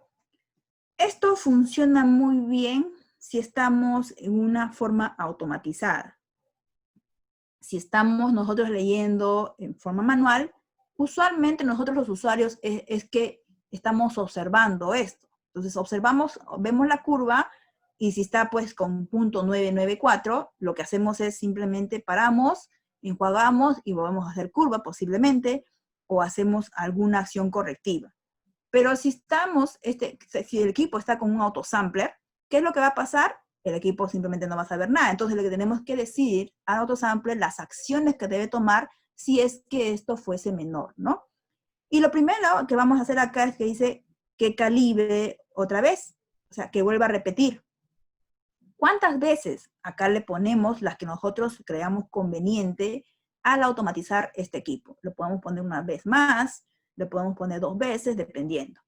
Esto funciona muy bien si estamos en una forma automatizada. Si estamos nosotros leyendo en forma manual, usualmente nosotros los usuarios es que estamos observando esto. Entonces observamos, vemos la curva, y si está pues con .994, lo que hacemos es simplemente paramos, enjuagamos y volvemos a hacer curva posiblemente, o hacemos alguna acción correctiva. Pero si estamos, si el equipo está con un autosampler, ¿qué es lo que va a pasar? El equipo simplemente no va a saber nada. Entonces lo que tenemos que decir al autosampler, las acciones que debe tomar si es que esto fuese menor, ¿no? Y lo primero que vamos a hacer acá es que dice que calibre otra vez, o sea, que vuelva a repetir. ¿Cuántas veces acá le ponemos las que nosotros creamos conveniente al automatizar este equipo? Lo podemos poner una vez más, lo podemos poner 2 veces, dependiendo.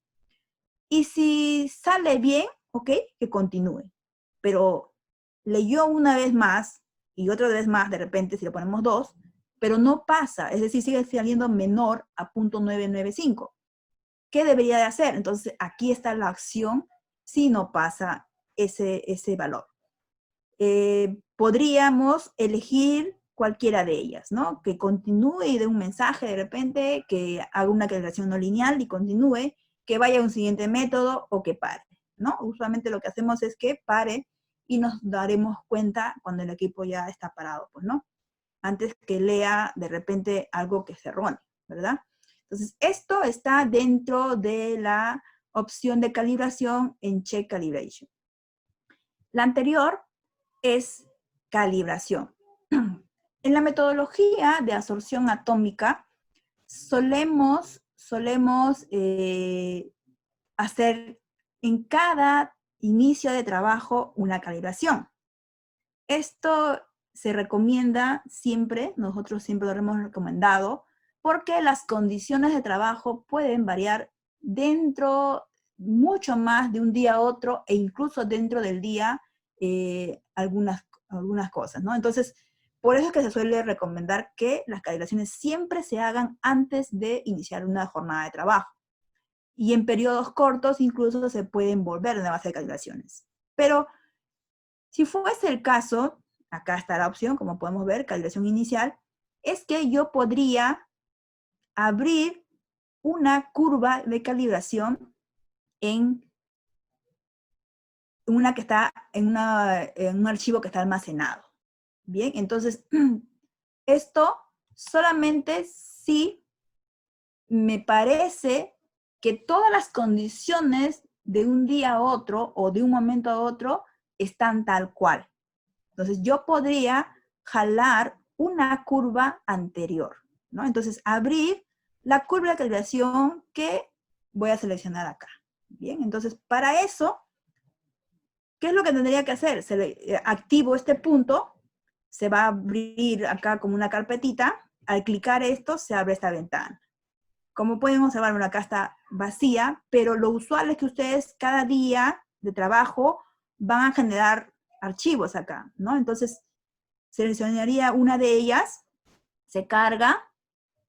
Y si sale bien, ok, que continúe. Pero leyó una vez más y otra vez más, de repente, si le ponemos 2, pero no pasa, es decir, sigue saliendo menor a .995. ¿Qué debería de hacer? Entonces, aquí está la acción si no pasa ese valor. Podríamos elegir cualquiera de ellas, ¿no? Que continúe y dé un mensaje de repente, que haga una calibración no lineal y continúe, que vaya a un siguiente método o que pare, ¿no? Usualmente lo que hacemos es que pare y nos daremos cuenta cuando el equipo ya está parado, pues, ¿no? Antes que lea de repente algo que se erróneo, ¿verdad? Entonces, esto está dentro de la opción de calibración en Check Calibration. La anterior es calibración. En la metodología de absorción atómica solemos hacer en cada inicio de trabajo una calibración. Esto se recomienda siempre, nosotros siempre lo hemos recomendado, porque las condiciones de trabajo pueden variar dentro mucho más de un día a otro e incluso dentro del día algunas cosas, ¿no? Entonces, por eso es que se suele recomendar que las calibraciones siempre se hagan antes de iniciar una jornada de trabajo. Y en periodos cortos incluso se pueden volver a hacer calibraciones. Pero si fuese el caso, acá está la opción, como podemos ver, calibración inicial, es que yo podría abrir una curva de calibración en una que está en un archivo que está almacenado. Bien, entonces, esto solamente si me parece que todas las condiciones de un día a otro o de un momento a otro están tal cual. Entonces, yo podría jalar una curva anterior, ¿no? Entonces, abrir la curva de calibración que voy a seleccionar acá. Bien, entonces, para eso, ¿qué es lo que tendría que hacer? Activo este punto, se va a abrir acá como una carpetita. Al clicar esto, se abre esta ventana. Como pueden observar, bueno, acá está vacía, pero lo usual es que ustedes cada día de trabajo van a generar archivos acá, ¿no? Entonces, seleccionaría una de ellas, se carga,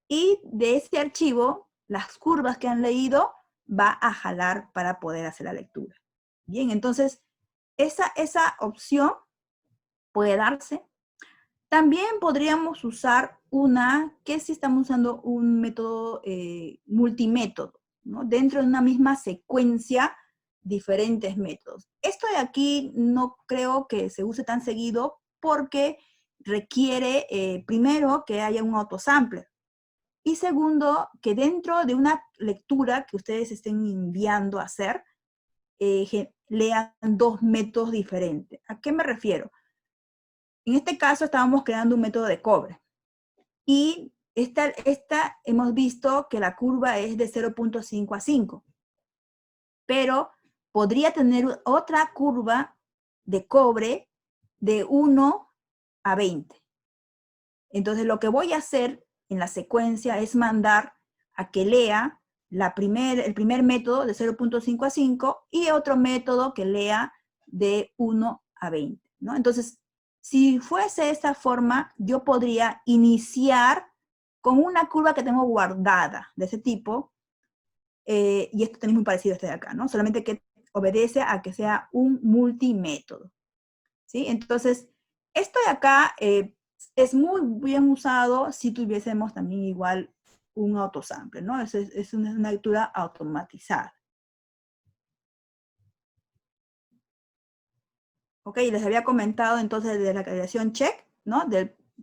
y de ese archivo, las curvas que han leído, va a jalar para poder hacer la lectura. Bien, entonces, esa opción puede darse. También podríamos usar que si estamos usando un método multimétodo, ¿no? Dentro de una misma secuencia, diferentes métodos. Esto de aquí no creo que se use tan seguido porque requiere, primero, que haya un autosampler. Y segundo, que dentro de una lectura que ustedes estén enviando a hacer, lean dos métodos diferentes. ¿A qué me refiero? En este caso estábamos creando un método de cobre. Y esta hemos visto que la curva es de 0.5 a 5. Pero podría tener otra curva de cobre de 1 a 20. Entonces lo que voy a hacer en la secuencia es mandar a que lea el primer método de 0.5 a 5 y otro método que lea de 1 a 20, ¿no? Entonces, si fuese de esta forma, yo podría iniciar con una curva que tengo guardada de ese tipo, y esto también es muy parecido a este de acá, ¿no? Solamente que obedece a que sea un multimétodo, ¿sí? Entonces, esto de acá es muy bien usado si tuviésemos también igual un autosample, ¿no? Es una lectura automatizada. Ok, les había comentado entonces de la calibración check, ¿no?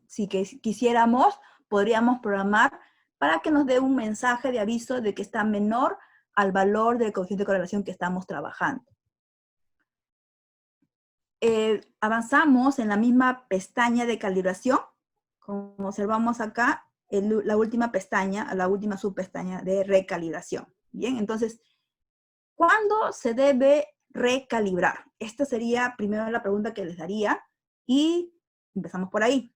Si quisiéramos, podríamos programar para que nos dé un mensaje de aviso de que está menor al valor del coeficiente de correlación que estamos trabajando. Avanzamos en la misma pestaña de calibración, como observamos acá, la última pestaña, la última subpestaña de recalibración. Bien, entonces, ¿cuándo se debe recalibrar? Esta sería primero la pregunta que les daría y empezamos por ahí.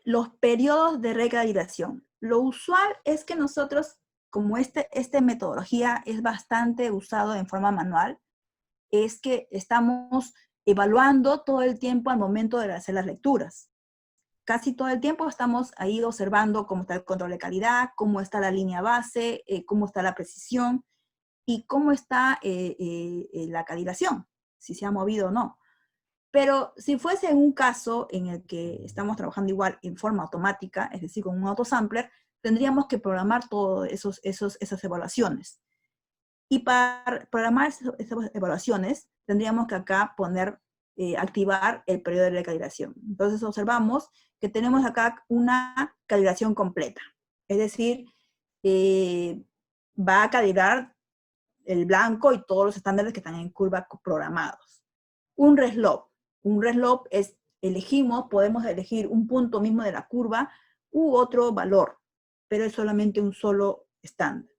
Los periodos de recalibración. Lo usual es que nosotros, como esta metodología es bastante usado en forma manual, es que estamos evaluando todo el tiempo al momento de hacer las lecturas. Casi todo el tiempo estamos ahí observando cómo está el control de calidad, cómo está la línea base, cómo está la precisión y cómo está la calibración, si se ha movido o no. Pero si fuese un caso en el que estamos trabajando igual en forma automática, es decir, con un autosampler, tendríamos que programar todas esas evaluaciones. Y para programar esas evaluaciones, tendríamos que acá activar el periodo de recalibración. Entonces observamos que tenemos acá una calibración completa. Es decir, va a calibrar el blanco y todos los estándares que están en curva programados. Un reslope. Un reslope es, podemos elegir un punto mismo de la curva u otro valor, pero es solamente un solo estándar.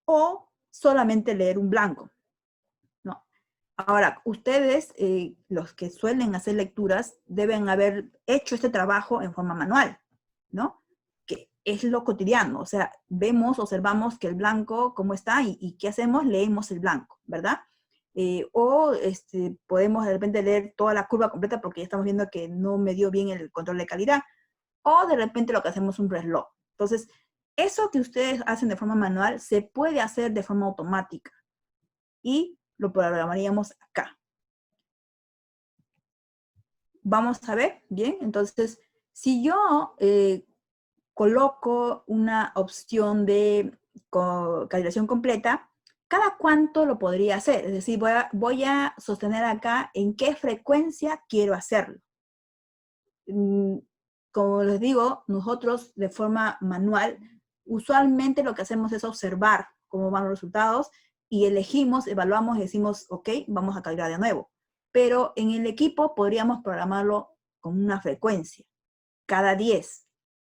O solamente leer un blanco. No. Ahora, ustedes, los que suelen hacer lecturas, deben haber hecho este trabajo en forma manual, ¿no? Que es lo cotidiano, o sea, observamos que el blanco, cómo está, y ¿qué hacemos? Leemos el blanco, ¿verdad? Podemos de repente leer toda la curva completa porque ya estamos viendo que no me dio bien el control de calidad, o de repente lo que hacemos es un reloj. Entonces, eso que ustedes hacen de forma manual se puede hacer de forma automática y lo programaríamos acá. Vamos a ver, bien, entonces, si yo coloco una opción de calibración completa, ¿cada cuánto lo podría hacer? Es decir, voy a sostener acá en qué frecuencia quiero hacerlo. Como les digo, nosotros de forma manual, usualmente lo que hacemos es observar cómo van los resultados y evaluamos y decimos, ok, vamos a calibrar de nuevo. Pero en el equipo podríamos programarlo con una frecuencia, cada 10.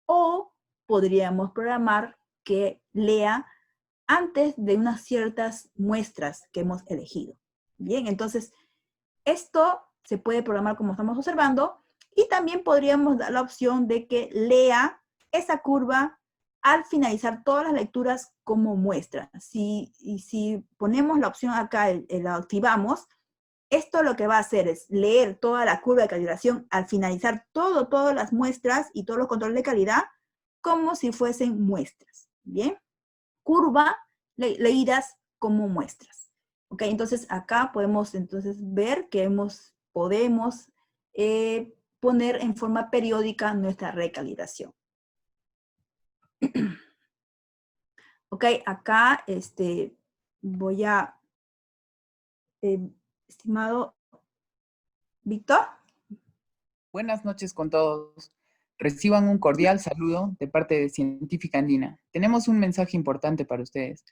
O podríamos programar que lea antes de unas ciertas muestras que hemos elegido. Bien, entonces, esto se puede programar como estamos observando, y también podríamos dar la opción de que lea esa curva al finalizar todas las lecturas como muestra. Si ponemos la opción acá, la activamos, esto lo que va a hacer es leer toda la curva de calibración al finalizar todas las muestras y todos los controles de calidad como si fuesen muestras. ¿Bien? Curva leídas como muestras. ¿Ok? Entonces acá podemos entonces ver que podemos poner en forma periódica nuestra recalibración. Ok, acá voy a, estimado Víctor. Buenas noches con todos. Reciban un cordial saludo de parte de Científica Andina. Tenemos un mensaje importante para ustedes.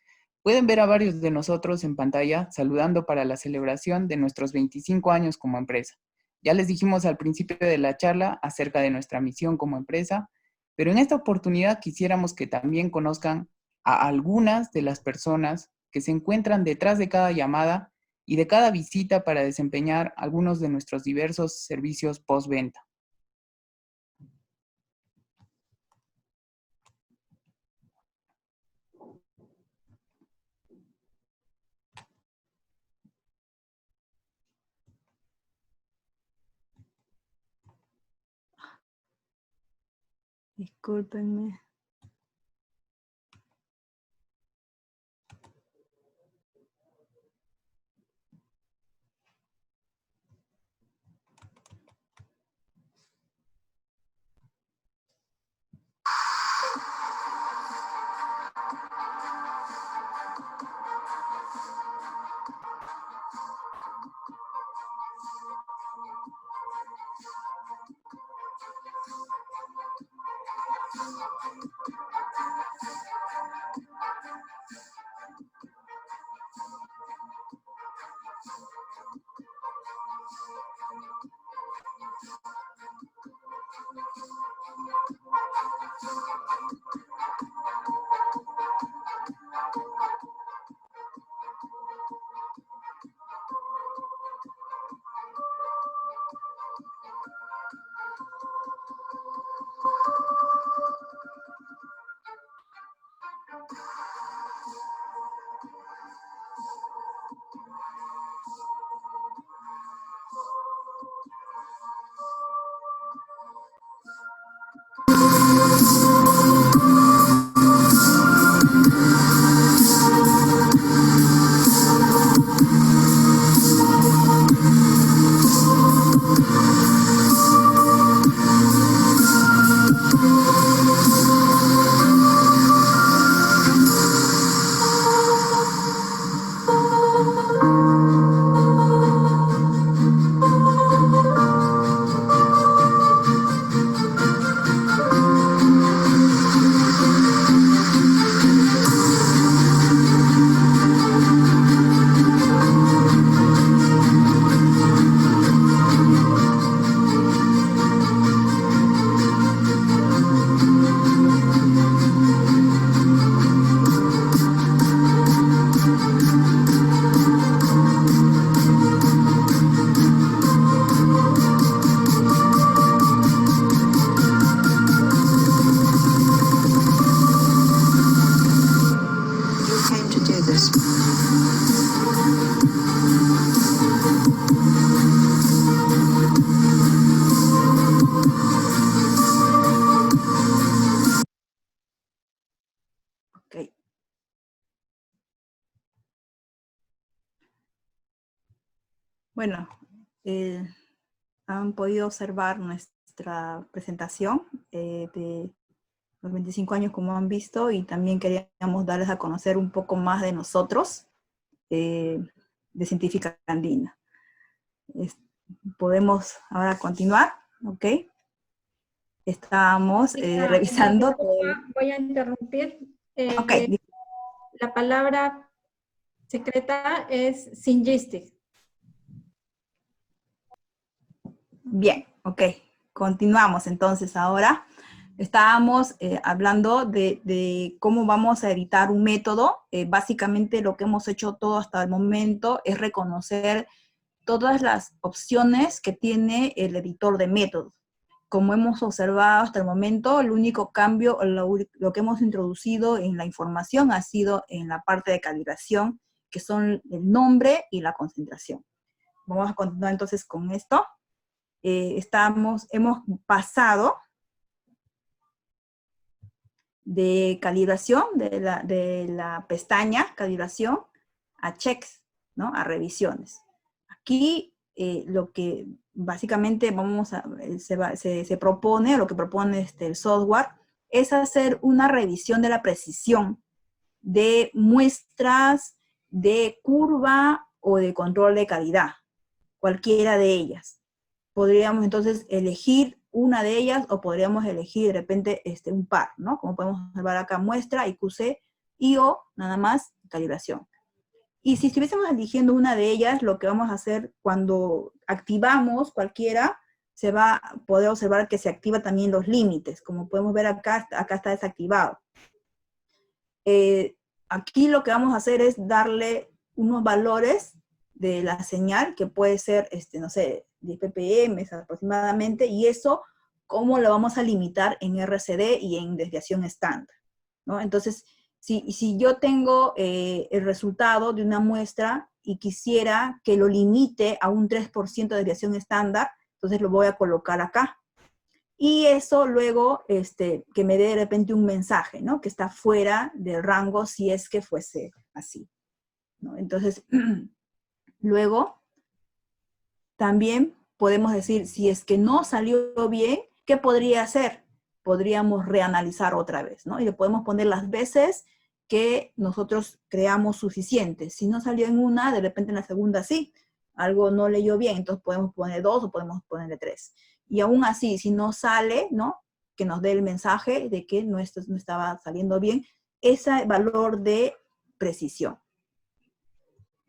Pueden ver a varios de nosotros en pantalla saludando para la celebración de nuestros 25 años como empresa. Ya les dijimos al principio de la charla acerca de nuestra misión como empresa, pero en esta oportunidad quisiéramos que también conozcan a algunas de las personas que se encuentran detrás de cada llamada y de cada visita para desempeñar algunos de nuestros diversos servicios postventa. Discúlpenme. Bueno, han podido observar nuestra presentación de los 25 años como han visto, y también queríamos darles a conocer un poco más de nosotros, de Científica Andina. Podemos ahora continuar, ¿ok? Estábamos revisando. Voy a interrumpir. Ok. La palabra secreta es Syngistic. Bien, ok. Continuamos entonces ahora. Estábamos hablando de cómo vamos a editar un método. Básicamente lo que hemos hecho todo hasta el momento es reconocer todas las opciones que tiene el editor de métodos. Como hemos observado hasta el momento, el único cambio, lo que hemos introducido en la información ha sido en la parte de calibración, que son el nombre y la concentración. Vamos a continuar entonces con esto. Hemos pasado de calibración, de la pestaña calibración, a checks, ¿no? A revisiones. Aquí lo que básicamente se propone, o lo que propone el software, es hacer una revisión de la precisión de muestras de curva o de control de calidad, cualquiera de ellas. Podríamos entonces elegir una de ellas, o podríamos elegir de repente un par, ¿no? Como podemos observar acá, muestra, IQC, y o nada más calibración. Y si estuviésemos eligiendo una de ellas, lo que vamos a hacer cuando activamos cualquiera, se va a poder observar que se activa también los límites. Como podemos ver acá, acá está desactivado. Aquí lo que vamos a hacer es darle unos valores de la señal, que puede ser, no sé, 10 ppm aproximadamente, y eso, ¿cómo lo vamos a limitar en RCD y en desviación estándar? ¿No? Entonces, si yo tengo el resultado de una muestra y quisiera que lo limite a un 3% de desviación estándar, entonces lo voy a colocar acá. Y eso luego, que me dé de repente un mensaje, ¿no? Que está fuera del rango si es que fuese así, ¿no? Entonces, luego, también podemos decir, si es que no salió bien, ¿qué podría hacer? Podríamos reanalizar otra vez, ¿no? Y le podemos poner las veces que nosotros creamos suficientes. Si no salió en una, de repente en la segunda sí. Algo no leyó bien, entonces podemos poner 2 o podemos ponerle 3. Y aún así, si no sale, ¿no? Que nos dé el mensaje de que no estaba saliendo bien, ese valor de precisión.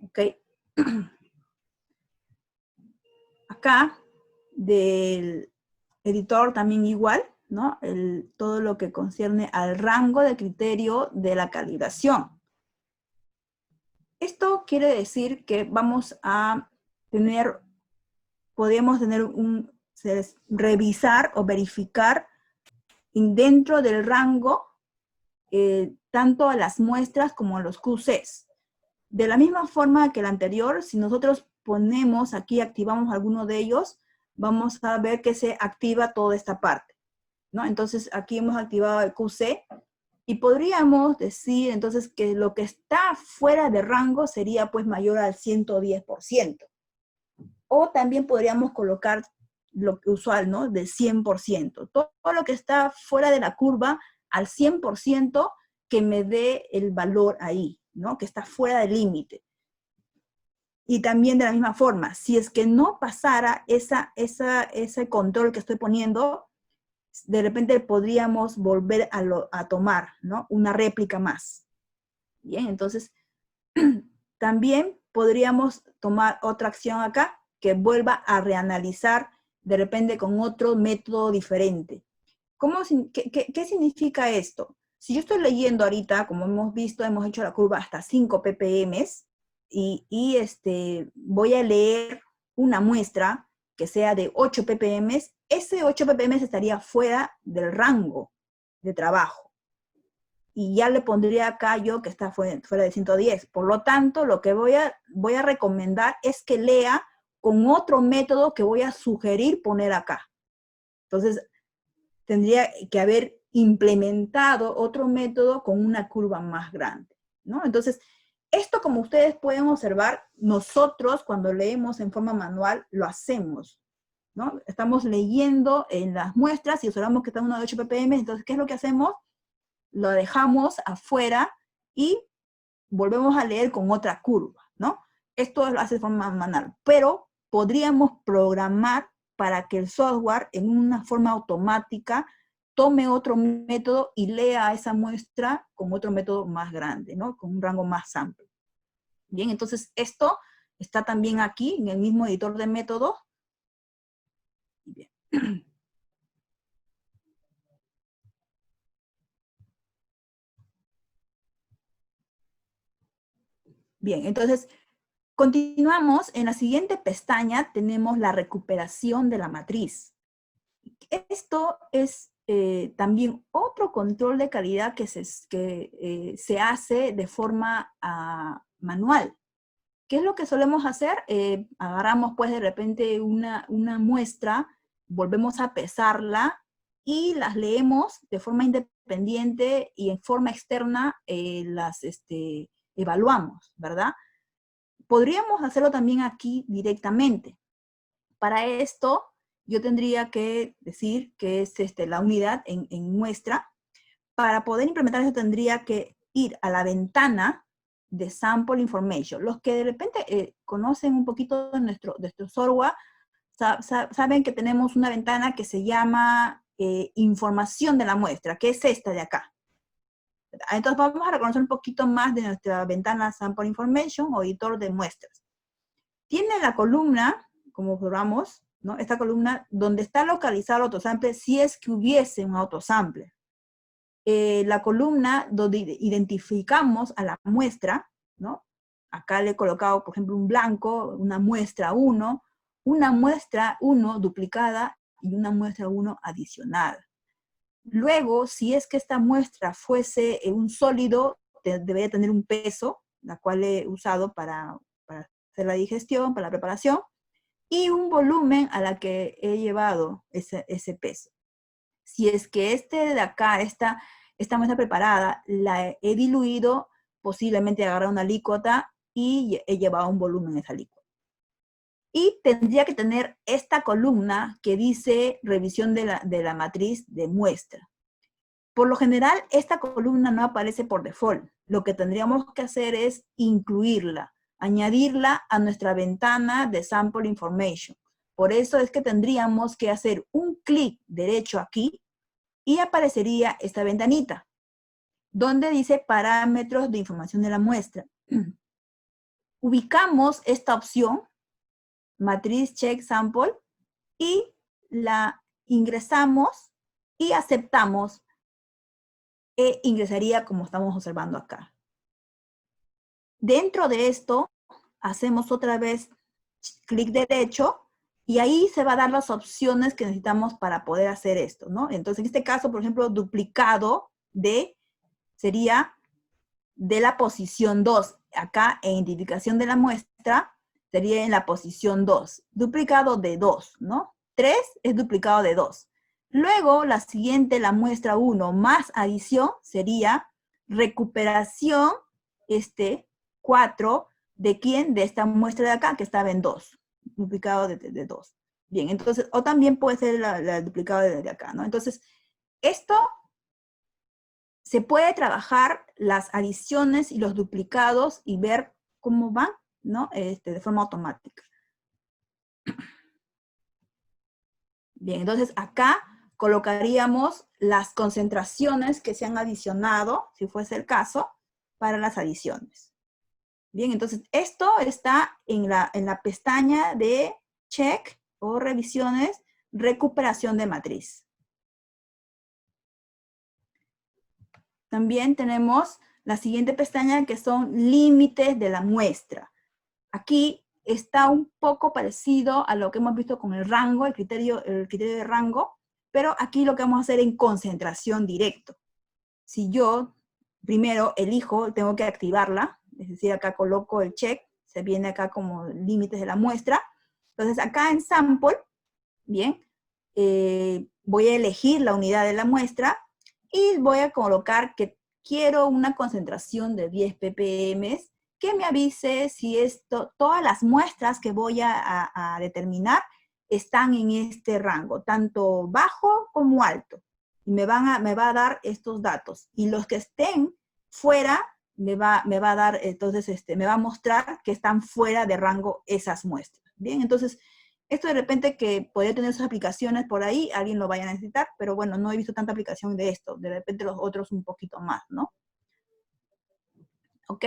¿Ok? Acá, del editor también igual, ¿no? Todo lo que concierne al rango de criterio de la calibración. Esto quiere decir que vamos a tener, podríamos tener revisar o verificar dentro del rango tanto a las muestras como a los QCs. De la misma forma que el anterior, si nosotros ponemos aquí, activamos alguno de ellos, vamos a ver que se activa toda esta parte, ¿no? Entonces aquí hemos activado el QC, y podríamos decir entonces que lo que está fuera de rango sería pues mayor al 110%. O también podríamos colocar lo usual, ¿no? De 100%. Todo lo que está fuera de la curva al 100%, que me dé el valor ahí, ¿no? Que está fuera del límite. Y también de la misma forma, si es que no pasara ese control que estoy poniendo, de repente podríamos volver a tomar, ¿no? Una réplica más. Bien, entonces, también podríamos tomar otra acción acá, que vuelva a reanalizar, de repente con otro método diferente. ¿Qué significa esto? Si yo estoy leyendo ahorita, como hemos visto, hemos hecho la curva hasta 5 ppm, y voy a leer una muestra que sea de 8 ppm, ese 8 ppm estaría fuera del rango de trabajo. Y ya le pondría acá yo que está fuera de 110. Por lo tanto, lo que voy a recomendar es que lea con otro método que voy a sugerir poner acá. Entonces, tendría que haber implementado otro método con una curva más grande, ¿no? Entonces, Esto, como ustedes pueden observar, nosotros cuando leemos en forma manual lo hacemos, ¿no? Estamos leyendo en las muestras y observamos que está uno de 8 ppm, entonces, ¿qué es lo que hacemos? Lo dejamos afuera y volvemos a leer con otra curva, ¿no? Esto lo hace de forma manual, pero podríamos programar para que el software en una forma automática tome otro método y lea esa muestra con otro método más grande, ¿no? Con un rango más amplio. Bien, entonces esto está también aquí en el mismo editor de métodos. Bien. Bien, entonces continuamos. En la siguiente pestaña tenemos la recuperación de la matriz. Esto es también otro control de calidad que se hace de forma manual. ¿Qué es lo que solemos hacer? Agarramos pues de repente una muestra, volvemos a pesarla y las leemos de forma independiente y en forma externa las evaluamos, ¿verdad? Podríamos hacerlo también aquí directamente. Para esto, yo tendría que decir que es la unidad en muestra. Para poder implementar eso tendría que ir a la ventana de Sample Information. Los que de repente conocen un poquito de nuestro software, saben que tenemos una ventana que se llama Información de la muestra, que es esta de acá. Entonces vamos a reconocer un poquito más de nuestra ventana Sample Information o editor de muestras. Tiene la columna, como observamos, ¿no? Esta columna donde está localizado el autosample si es que hubiese un autosample. La columna donde identificamos a la muestra, ¿no? Acá le he colocado, por ejemplo, un blanco, una muestra 1 duplicada y una muestra 1 adicional. Luego, si es que esta muestra fuese un sólido, debería tener un peso, la cual he usado para hacer la digestión, para la preparación, y un volumen a la que he llevado ese peso. Si es que de acá, esta muestra preparada, la he diluido, posiblemente agarrar una alícuota y he llevado un volumen en esa alícuota. Y tendría que tener esta columna que dice revisión de la matriz de muestra. Por lo general, esta columna no aparece por default. Lo que tendríamos que hacer es incluirla, añadirla a nuestra ventana de Sample Information. Por eso es que tendríamos que hacer un clic derecho aquí y aparecería esta ventanita, donde dice parámetros de información de la muestra. Ubicamos esta opción, matriz check sample, y la ingresamos y aceptamos, e ingresaría como estamos observando acá. Dentro de esto, hacemos otra vez clic derecho, y ahí se va a dar las opciones que necesitamos para poder hacer esto, ¿no? Entonces, en este caso, por ejemplo, duplicado sería de la posición 2. Acá, en identificación de la muestra, sería en la posición 2. Duplicado de 2, ¿no? 3 es duplicado de 2. Luego, la siguiente, la muestra 1 más adición, sería recuperación 4, ¿de quién? De esta muestra de acá, que estaba en 2. Duplicado de 2. Bien, entonces, o también puede ser el duplicado de acá, ¿no? Entonces, esto se puede trabajar las adiciones y los duplicados y ver cómo van, ¿no? De forma automática. Bien, entonces acá colocaríamos las concentraciones que se han adicionado, si fuese el caso, para las adiciones. Bien, entonces esto está en la pestaña de check o revisiones, recuperación de matriz. También tenemos la siguiente pestaña que son límites de la muestra. Aquí está un poco parecido a lo que hemos visto con el rango, el criterio de rango, pero aquí lo que vamos a hacer en concentración directo. Si yo primero elijo, tengo que activarla, es decir, acá coloco el check, se viene acá como límites de la muestra. Entonces acá en sample, bien, voy a elegir la unidad de la muestra y voy a colocar que quiero una concentración de 10 ppm, que me avise si todas las muestras que voy a determinar están en este rango, tanto bajo como alto. Y me va a dar estos datos. Y los que estén fuera, me va a dar, entonces, me va a mostrar que están fuera de rango esas muestras. Bien, entonces, esto de repente que podría tener sus aplicaciones por ahí, alguien lo vaya a necesitar, pero bueno, no he visto tanta aplicación de esto. De repente los otros un poquito más, ¿no? ¿Ok?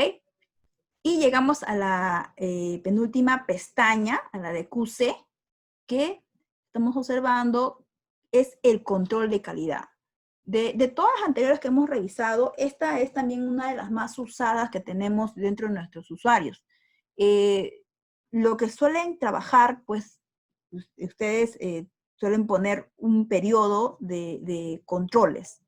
Y llegamos a la penúltima pestaña, a la de QC, que estamos observando es el control de calidad. De todas las anteriores que hemos revisado, esta es también una de las más usadas que tenemos dentro de nuestros usuarios. Lo que suelen trabajar, pues, ustedes suelen poner un periodo de controles.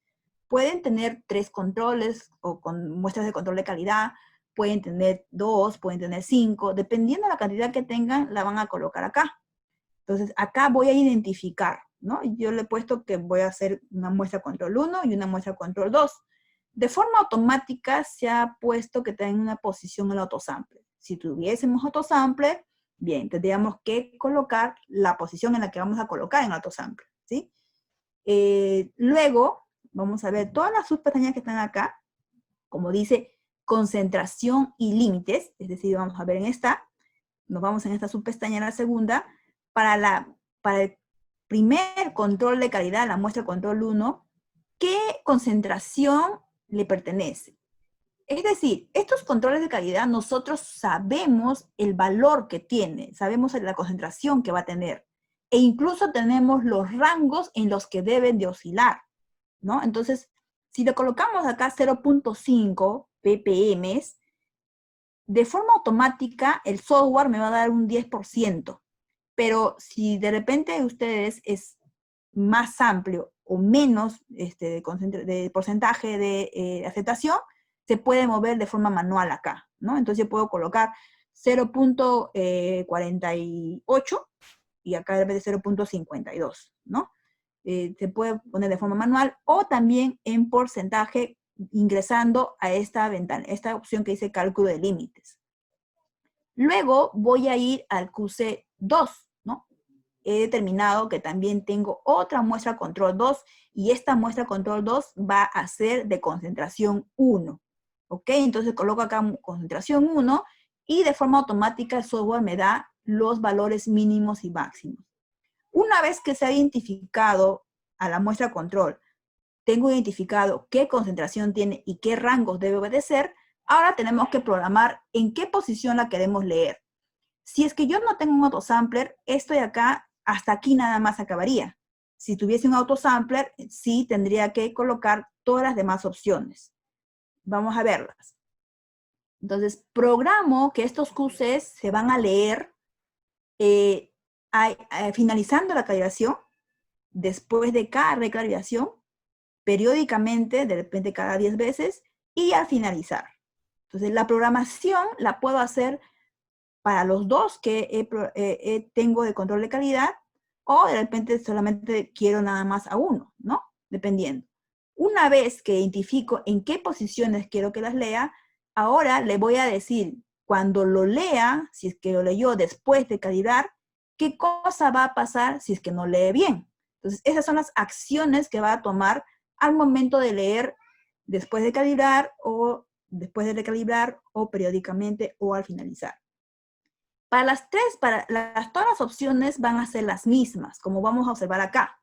Pueden tener 3 controles o con muestras de control de calidad, pueden tener 2, pueden tener 5, dependiendo de la cantidad que tengan, la van a colocar acá. Entonces, acá voy a identificar, ¿no? Yo le he puesto que voy a hacer una muestra control 1 y una muestra control 2. De forma automática se ha puesto que tenga una posición el autosampler. Si tuviésemos autosampler, bien, tendríamos que colocar la posición en la que vamos a colocar en el autosampler, ¿sí? Luego, vamos a ver todas las subpestañas que están acá, como dice concentración y límites, es decir, vamos a ver en esta, nos vamos en esta subpestaña en la segunda, para el primer control de calidad, la muestra control 1, ¿qué concentración le pertenece? Es decir, estos controles de calidad nosotros sabemos el valor que tiene, sabemos la concentración que va a tener, e incluso tenemos los rangos en los que deben de oscilar, ¿no? Entonces, si le colocamos acá 0.5 ppm, de forma automática el software me va a dar un 10%. Pero si de repente ustedes es más amplio o menos de porcentaje de aceptación, se puede mover de forma manual acá, ¿no? Entonces yo puedo colocar 0.48 y acá de repente 0.52, ¿no? Se puede poner de forma manual o también en porcentaje ingresando a esta ventana, esta opción que dice cálculo de límites. Luego voy a ir al QC2, ¿no? He determinado que también tengo otra muestra control 2 y esta muestra control 2 va a ser de concentración 1. ¿Ok? Entonces coloco acá concentración 1 y de forma automática el software me da los valores mínimos y máximos. Una vez que se ha identificado a la muestra control, tengo identificado qué concentración tiene y qué rangos debe obedecer, ahora tenemos que programar en qué posición la queremos leer. Si es que yo no tengo un autosampler, esto de acá, hasta aquí nada más acabaría. Si tuviese un autosampler, sí tendría que colocar todas las demás opciones. Vamos a verlas. Entonces, programo que estos QCs se van a leer finalizando la calibración, después de cada recalibración, periódicamente, de repente cada 10 veces, y al finalizar. Entonces, la programación la puedo hacer para los dos que tengo de control de calidad, o de repente solamente quiero nada más a uno, ¿no? Dependiendo. Una vez que identifico en qué posiciones quiero que las lea, ahora le voy a decir, cuando lo lea, si es que lo leyó después de calibrar, qué cosa va a pasar si es que no lee bien. Entonces, esas son las acciones que va a tomar al momento de leer después de calibrar, o después de recalibrar, o periódicamente, o al finalizar. Para las tres, todas las opciones van a ser las mismas, como vamos a observar acá.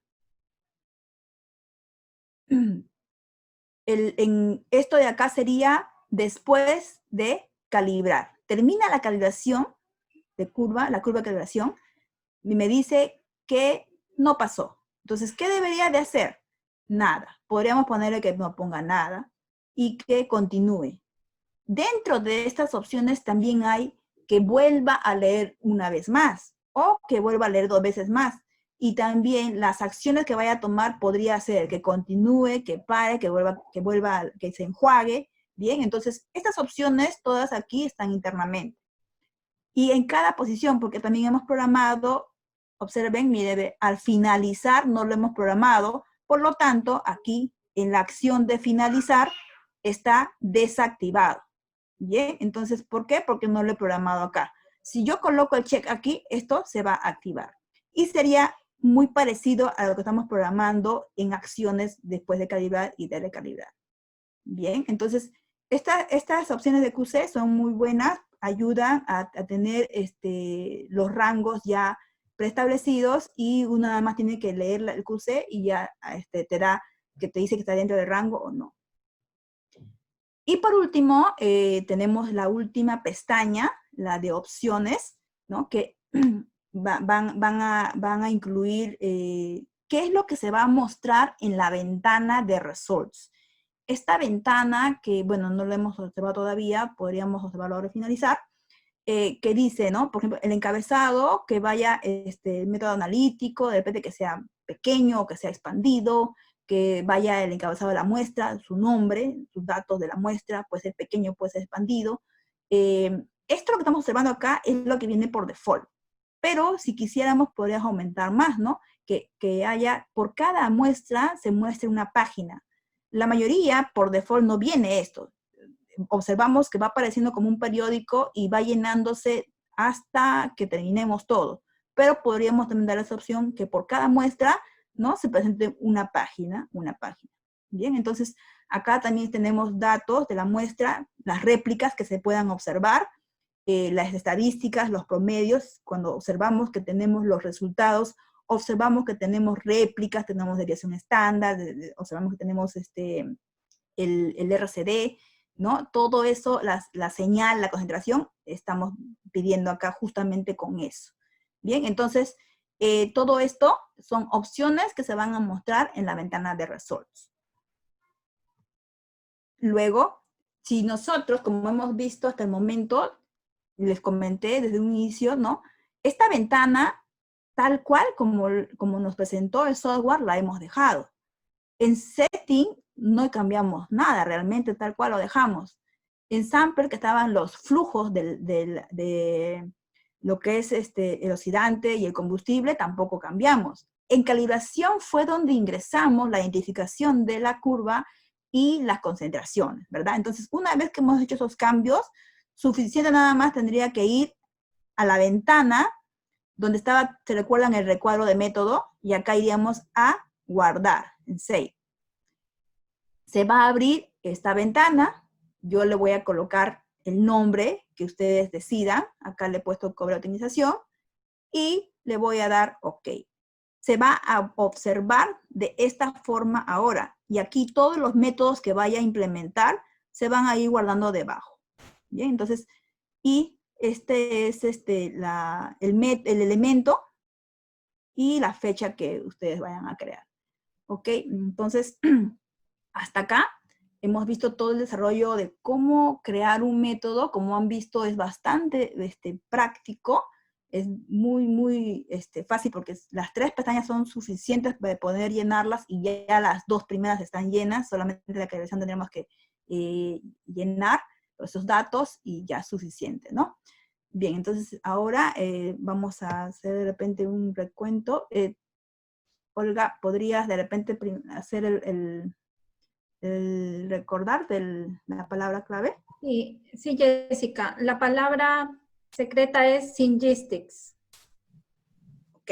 Esto de acá sería después de calibrar. Termina la calibración de curva, la curva de calibración, y me dice que no pasó. Entonces, ¿qué debería de hacer? Nada. Podríamos ponerle que no ponga nada y que continúe. Dentro de estas opciones también hay que vuelva a leer una vez más o que vuelva a leer 2 veces más. Y también las acciones que vaya a tomar podría ser que continúe, que pare, que vuelva, que se enjuague. Bien, entonces estas opciones todas aquí están internamente. Y en cada posición, porque también hemos programado, observen, mire, al finalizar no lo hemos programado, por lo tanto aquí en la acción de finalizar está desactivado. Bien, entonces, ¿por qué? Porque no lo he programado acá. Si yo coloco el check aquí, esto se va a activar. Y sería muy parecido a lo que estamos programando en acciones después de calibrar y de recalibrar. Bien, entonces, estas opciones de QC son muy buenas, ayudan a tener los rangos ya preestablecidos y uno nada más tiene que leer el QC y ya te da, que te dice que está dentro del rango o no. Y por último, tenemos la última pestaña, la de opciones, ¿no? Que van a incluir qué es lo que se va a mostrar en la ventana de Results. Esta ventana, que bueno, no lo hemos observado todavía, podríamos observarlo ahora y finalizar, que dice, ¿no? Por ejemplo, el encabezado, que vaya el método analítico, de repente que sea pequeño o que sea expandido, que vaya el encabezado de la muestra, su nombre, sus datos de la muestra, puede ser pequeño, puede ser expandido. Esto lo que estamos observando acá es lo que viene por default. Pero si quisiéramos, podríamos aumentar más, ¿no? Que haya, por cada muestra, se muestre una página. La mayoría, por default, no viene esto. Observamos que va apareciendo como un periódico y va llenándose hasta que terminemos todo. Pero podríamos también dar esa opción que por cada muestra, ¿no? Se presente una página. Bien, entonces acá también tenemos datos de la muestra, las réplicas que se puedan observar, las estadísticas, los promedios. Cuando observamos que tenemos los resultados, observamos que tenemos réplicas, tenemos desviación estándar, observamos que tenemos el RCD, ¿no? Todo eso, la señal, la concentración, estamos pidiendo acá justamente con eso. Bien, entonces, todo esto son opciones que se van a mostrar en la ventana de Results. Luego, si nosotros, como hemos visto hasta el momento, les comenté desde un inicio, ¿no? Esta ventana, tal cual como nos presentó el software, la hemos dejado. En Setting no cambiamos nada, realmente tal cual lo dejamos. En Sample, que estaban los flujos de lo que es el oxidante y el combustible, tampoco cambiamos. En calibración fue donde ingresamos la identificación de la curva y las concentraciones, ¿verdad? Entonces, una vez que hemos hecho esos cambios, suficiente nada más tendría que ir a la ventana donde estaba, ¿se recuerdan el recuadro de método? Y acá iríamos a guardar, en Save. Se va a abrir esta ventana, yo le voy a colocar el nombre que ustedes decidan, acá le he puesto cobre de optimización, y le voy a dar OK. Se va a observar de esta forma ahora, y aquí todos los métodos que vaya a implementar se van a ir guardando debajo. Bien, entonces, y este es el elemento y la fecha que ustedes vayan a crear. Ok, entonces, hasta acá hemos visto todo el desarrollo de cómo crear un método. Como han visto, es bastante práctico, es muy fácil porque las 3 pestañas son suficientes para poder llenarlas y ya las 2 primeras están llenas, solamente la calibración tendríamos que llenar esos datos y ya es suficiente, ¿no? Bien, entonces ahora vamos a hacer de repente un recuento. Olga, ¿podrías de repente hacer el recordar de la palabra clave? Sí, Jessica. La palabra secreta es Syngistics. Ok.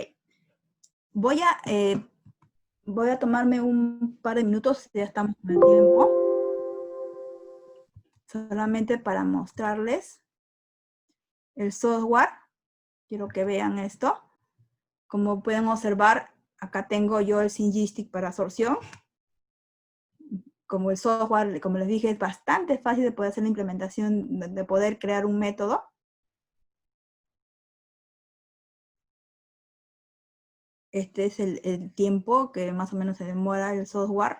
Voy a tomarme un par de minutos, ya estamos con el tiempo. Solamente para mostrarles el software. Quiero que vean esto. Como pueden observar, acá tengo yo el Syngistic para absorción. Como el software, como les dije, es bastante fácil de poder hacer la implementación, de poder crear un método. Este es el tiempo que más o menos se demora el software.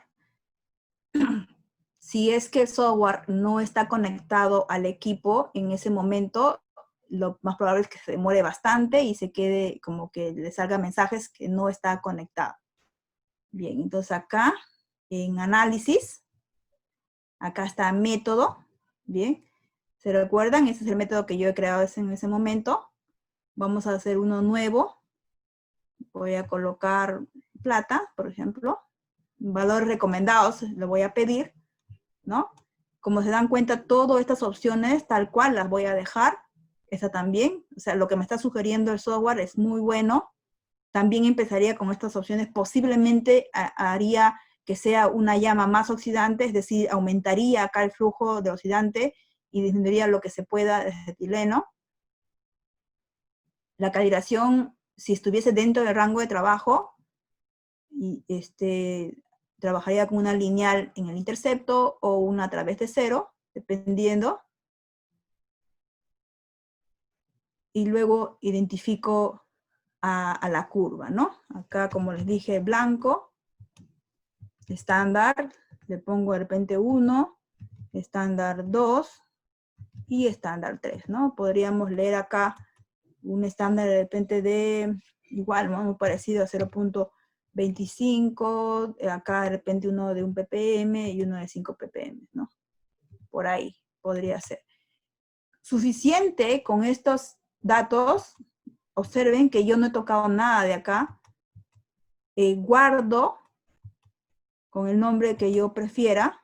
Si es que el software no está conectado al equipo en ese momento, lo más probable es que se demore bastante y se quede como que le salga mensajes que no está conectado. Bien, entonces acá en análisis, acá está método. Bien, ¿se recuerdan? Ese es el método que yo he creado en ese momento. Vamos a hacer uno nuevo. Voy a colocar plata, por ejemplo. Valores recomendados le voy a pedir, ¿no? como se dan cuenta, todas estas opciones tal cual las voy a dejar. Esa también, o sea, lo que me está sugiriendo el software es muy bueno. También empezaría con estas opciones. Posiblemente haría que sea una llama más oxidante, es decir, aumentaría acá el flujo de oxidante y disminuiría lo que se pueda de etileno. La calibración, si estuviese dentro del rango de trabajo, y trabajaría con una lineal en el intercepto o una a través de cero, dependiendo. Y luego identifico a la curva, ¿no? Acá, como les dije, blanco, estándar, le pongo de repente 1, estándar 2 y estándar 3, ¿no? Podríamos leer acá un estándar de repente de, igual, ¿no? Muy parecido a 0.25, acá de repente uno de 1 ppm y uno de 5 ppm, ¿no? Por ahí podría ser. Suficiente con estos datos. Observen que yo no he tocado nada de acá. Guardo con el nombre que yo prefiera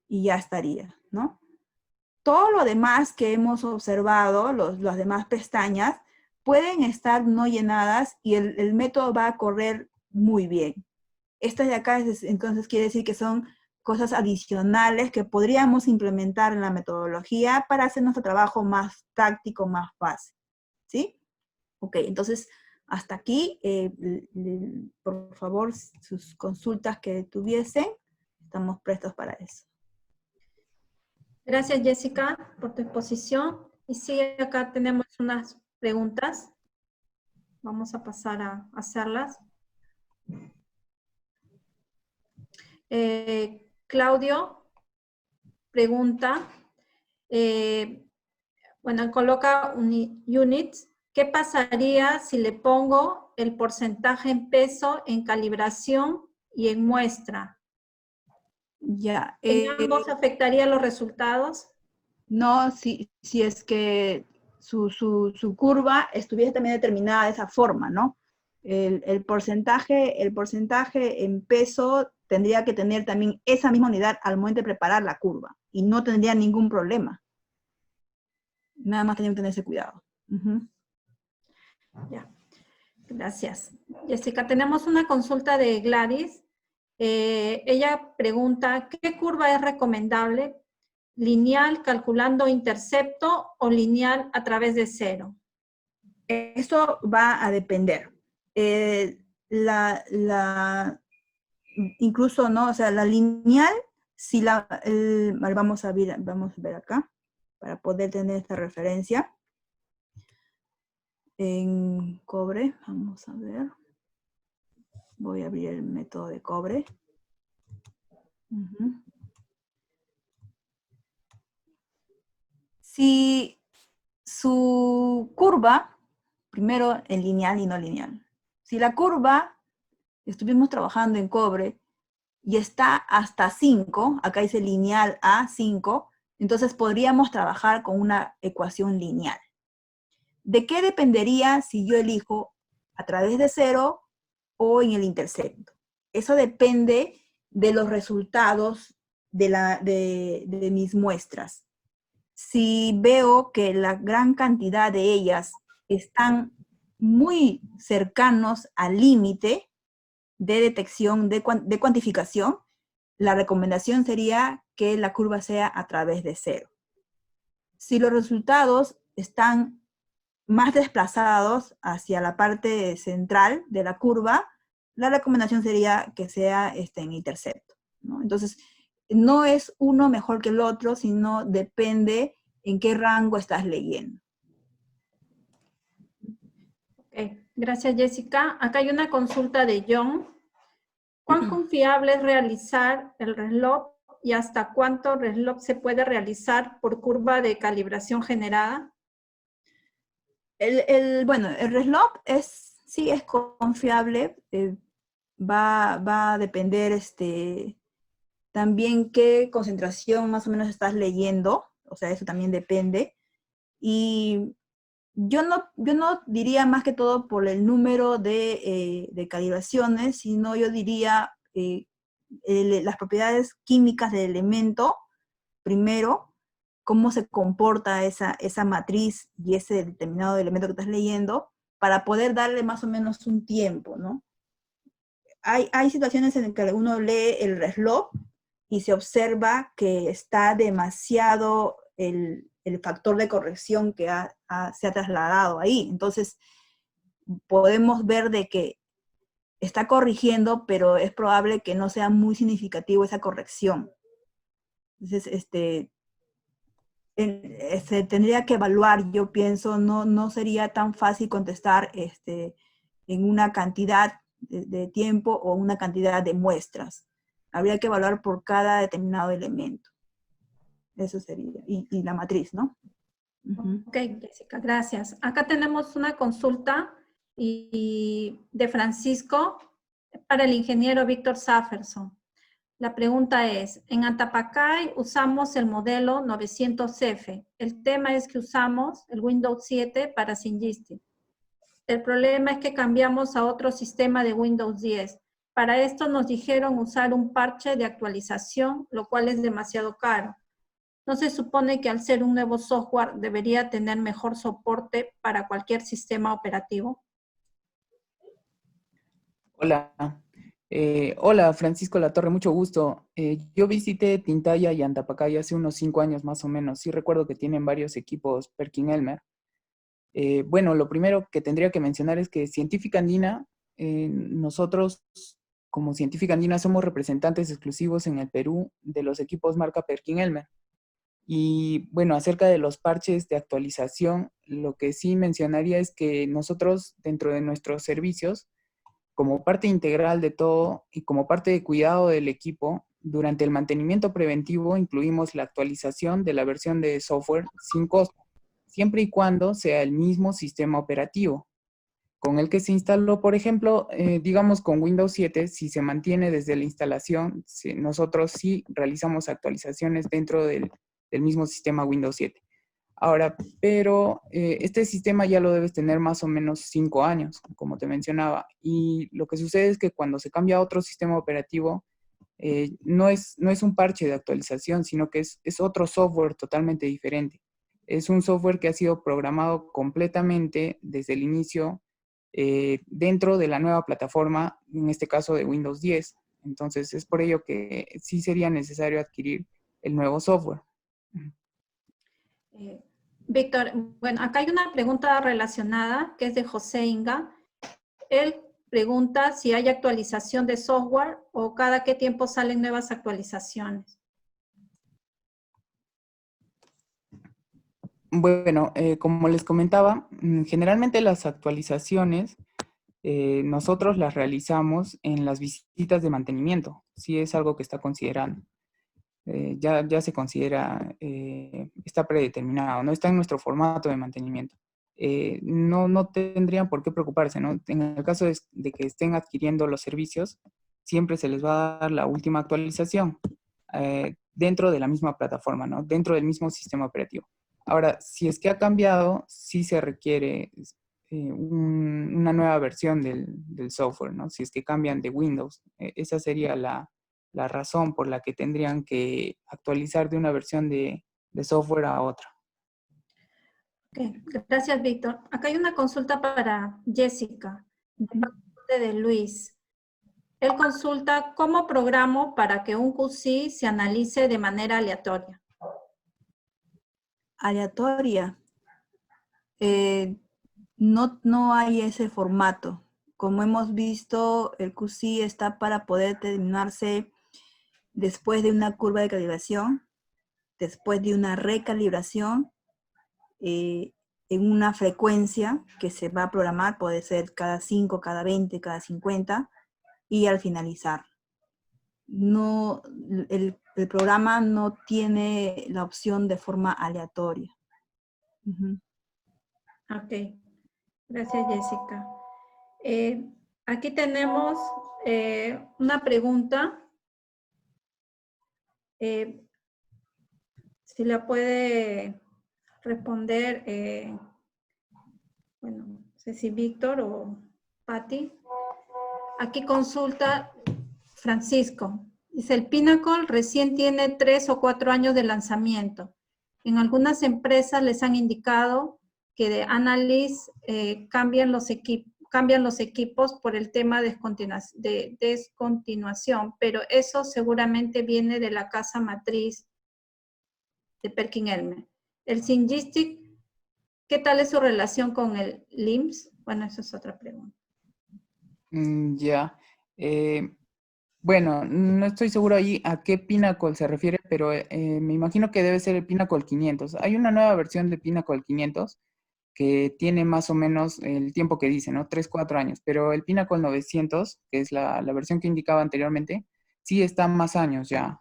y ya estaría, ¿no? Todo lo demás que hemos observado, las demás pestañas, pueden estar no llenadas y el método va a correr muy bien. Estas de acá, entonces, quiere decir que son cosas adicionales que podríamos implementar en la metodología para hacer nuestro trabajo más práctico, más fácil, ¿sí? Ok, entonces, hasta aquí, por favor, sus consultas que tuviesen, estamos prestos para eso. Gracias, Jessica, por tu exposición. Y sí, acá tenemos unas preguntas. Vamos a pasar a hacerlas. Claudio pregunta, bueno, coloca units. ¿Qué pasaría si le pongo el porcentaje en peso, en calibración y en muestra? Ya. ¿En ambos afectaría los resultados? No, si es que su curva estuviese también determinada de esa forma, ¿no? El porcentaje en peso tendría que tener también esa misma unidad al momento de preparar la curva y no tendría ningún problema. Nada más tenía que tener ese cuidado. Ya, gracias. Jessica, tenemos una consulta de Gladys. Ella pregunta, ¿qué curva es recomendable? ¿Lineal calculando intercepto o lineal a través de cero? Esto va a depender. Incluso, ¿no? O sea, la lineal, si vamos a ver acá, para poder tener esta referencia. En cobre, vamos a ver. Voy a abrir el método de cobre. Si su curva, primero en lineal y no lineal. Si la curva, estuvimos trabajando en cobre, y está hasta 5, acá dice lineal a 5, entonces podríamos trabajar con una ecuación lineal. ¿De qué dependería si yo elijo a través de cero o en el intercepto? Eso depende de los resultados de mis muestras. Si veo que la gran cantidad de ellas están muy cercanos al límite de detección, de cuantificación, la recomendación sería que la curva sea a través de cero. Si los resultados están más desplazados hacia la parte central de la curva, la recomendación sería que sea en intercepto, ¿no? Entonces, no es uno mejor que el otro, sino depende en qué rango estás leyendo. Okay. Gracias, Jessica. Acá hay una consulta de John. ¿Cuán confiable es realizar el reloj y hasta cuánto reloj se puede realizar por curva de calibración generada? Bueno, el reloj sí es confiable, va a depender también qué concentración más o menos estás leyendo, o sea, eso también depende. Y yo no diría más que todo por el número de calibraciones, sino yo diría las propiedades químicas del elemento, primero, cómo se comporta esa matriz y ese determinado elemento que estás leyendo, para poder darle más o menos un tiempo, ¿no? Hay situaciones en las que uno lee el reloj y se observa que está demasiado el factor de corrección que se ha trasladado ahí. Entonces, podemos ver de que está corrigiendo, pero es probable que no sea muy significativo esa corrección. Entonces, se tendría que evaluar, yo pienso, no sería tan fácil contestar en una cantidad de tiempo o una cantidad de muestras. Habría que evaluar por cada determinado elemento. Eso sería. Y la matriz, ¿no? Uh-huh. Ok, Jessica, gracias. Acá tenemos una consulta de Francisco para el ingeniero Víctor Safferson. La pregunta es, en Antapacay usamos el modelo 900F. El tema es que usamos el Windows 7 para SYNGISTI. El problema es que cambiamos a otro sistema de Windows 10. Para esto nos dijeron usar un parche de actualización, lo cual es demasiado caro. ¿No se supone que al ser un nuevo software debería tener mejor soporte para cualquier sistema operativo? Hola. Hola, Francisco Latorre, mucho gusto. Yo visité Tintaya y Antapacay hace unos 5 años más o menos. Sí recuerdo que tienen varios equipos Perkin-Elmer. Bueno, lo primero que tendría que mencionar es que Científica Andina, nosotros como Científica Andina somos representantes exclusivos en el Perú de los equipos marca Perkin-Elmer. Y bueno, acerca de los parches de actualización, lo que sí mencionaría es que nosotros dentro de nuestros servicios, como parte integral de todo y como parte de cuidado del equipo, durante el mantenimiento preventivo incluimos la actualización de la versión de software sin costo, siempre y cuando sea el mismo sistema operativo con el que se instaló. Por ejemplo, digamos con Windows 7, si se mantiene desde la instalación, nosotros sí realizamos actualizaciones dentro del mismo sistema Windows 7. Ahora, pero este sistema ya lo debes tener más o menos 5 años, como te mencionaba, y lo que sucede es que cuando se cambia a otro sistema operativo, no es un parche de actualización, sino que es otro software totalmente diferente. Es un software que ha sido programado completamente desde el inicio dentro de la nueva plataforma, en este caso de Windows 10. Entonces, es por ello que sí sería necesario adquirir el nuevo software. Víctor, bueno, acá hay una pregunta relacionada que es de José Inga. Él pregunta si hay actualización de software o cada qué tiempo salen nuevas actualizaciones. Bueno, como les comentaba, generalmente las actualizaciones nosotros las realizamos en las visitas de mantenimiento, si es algo que está considerando. Ya se considera, está predeterminado, no está en nuestro formato de mantenimiento. No tendrían por qué preocuparse, ¿no? En el caso de que estén adquiriendo los servicios, siempre se les va a dar la última actualización dentro de la misma plataforma, ¿no? Dentro del mismo sistema operativo. Ahora, si es que ha cambiado, sí se requiere una nueva versión del software, ¿no? Si es que cambian de Windows. Esa sería la razón por la que tendrían que actualizar de una versión de software a otra. Okay. Gracias, Víctor. Acá hay una consulta para Jessica, de parte de Luis. Él consulta cómo programo para que un QC se analice de manera aleatoria. Aleatoria. No hay ese formato. Como hemos visto, el QC está para poder terminarse después de una curva de calibración, después de una recalibración, en una frecuencia que se va a programar, puede ser cada 5, cada 20, cada 50, y al finalizar. No, el programa no tiene la opción de forma aleatoria. Uh-huh. Ok, gracias, Jessica. Aquí tenemos una pregunta. Si la puede responder, bueno, no sé si Víctor o Patti. Aquí consulta Francisco. Dice, el Pinnacle recién tiene 3 o 4 años de lanzamiento. En algunas empresas les han indicado que de Analyst cambian los equipos por el tema de descontinuación, pero eso seguramente viene de la casa matriz de Perkin-Elmer. El Syngistic, ¿qué tal es su relación con el LIMS? Bueno, esa es otra pregunta. Ya. Bueno, no estoy seguro ahí a qué Pinnacle se refiere, pero me imagino que debe ser el Pinnacle 500. Hay una nueva versión de Pinnacle 500 que tiene más o menos el tiempo que dice, ¿no? 3, 4 años. Pero el Pinnacle 900, que es la versión que indicaba anteriormente, sí está más años ya.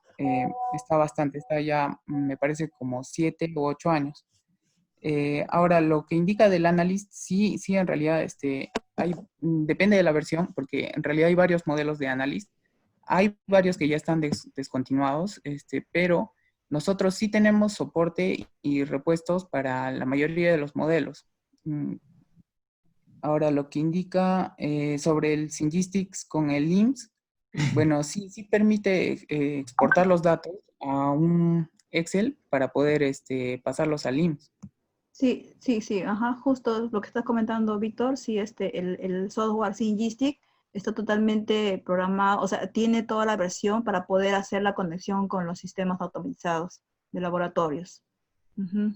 Está bastante, está ya, me parece, como 7 u 8 años. Ahora, lo que indica del Analyst, sí, sí, en realidad, depende de la versión, porque en realidad hay varios modelos de Analyst. Hay varios que ya están descontinuados, pero nosotros sí tenemos soporte y repuestos para la mayoría de los modelos. Ahora, lo que indica sobre el Syngistics con el LIMS, bueno, sí, sí permite exportar los datos a un Excel para poder pasarlos al LIMS. Sí, sí, sí, ajá, justo lo que estás comentando, Víctor, sí, el software Syngistic está totalmente programado, o sea, tiene toda la versión para poder hacer la conexión con los sistemas automatizados de laboratorios. Ujú.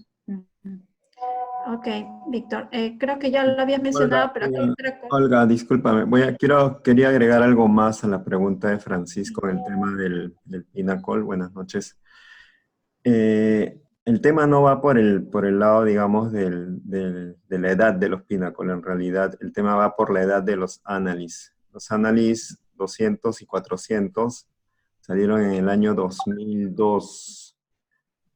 Ok, Víctor, creo que ya lo habías mencionado, pero aquí hay otra cosa. Olga, discúlpame, quería agregar algo más a la pregunta de Francisco en el tema del Pinnacle. Buenas noches. El tema no va por el lado, digamos, de la edad de los Pinnacle. En realidad, el tema va por la edad de los Analyst. Los Analyst 200 y 400 salieron en el año 2002,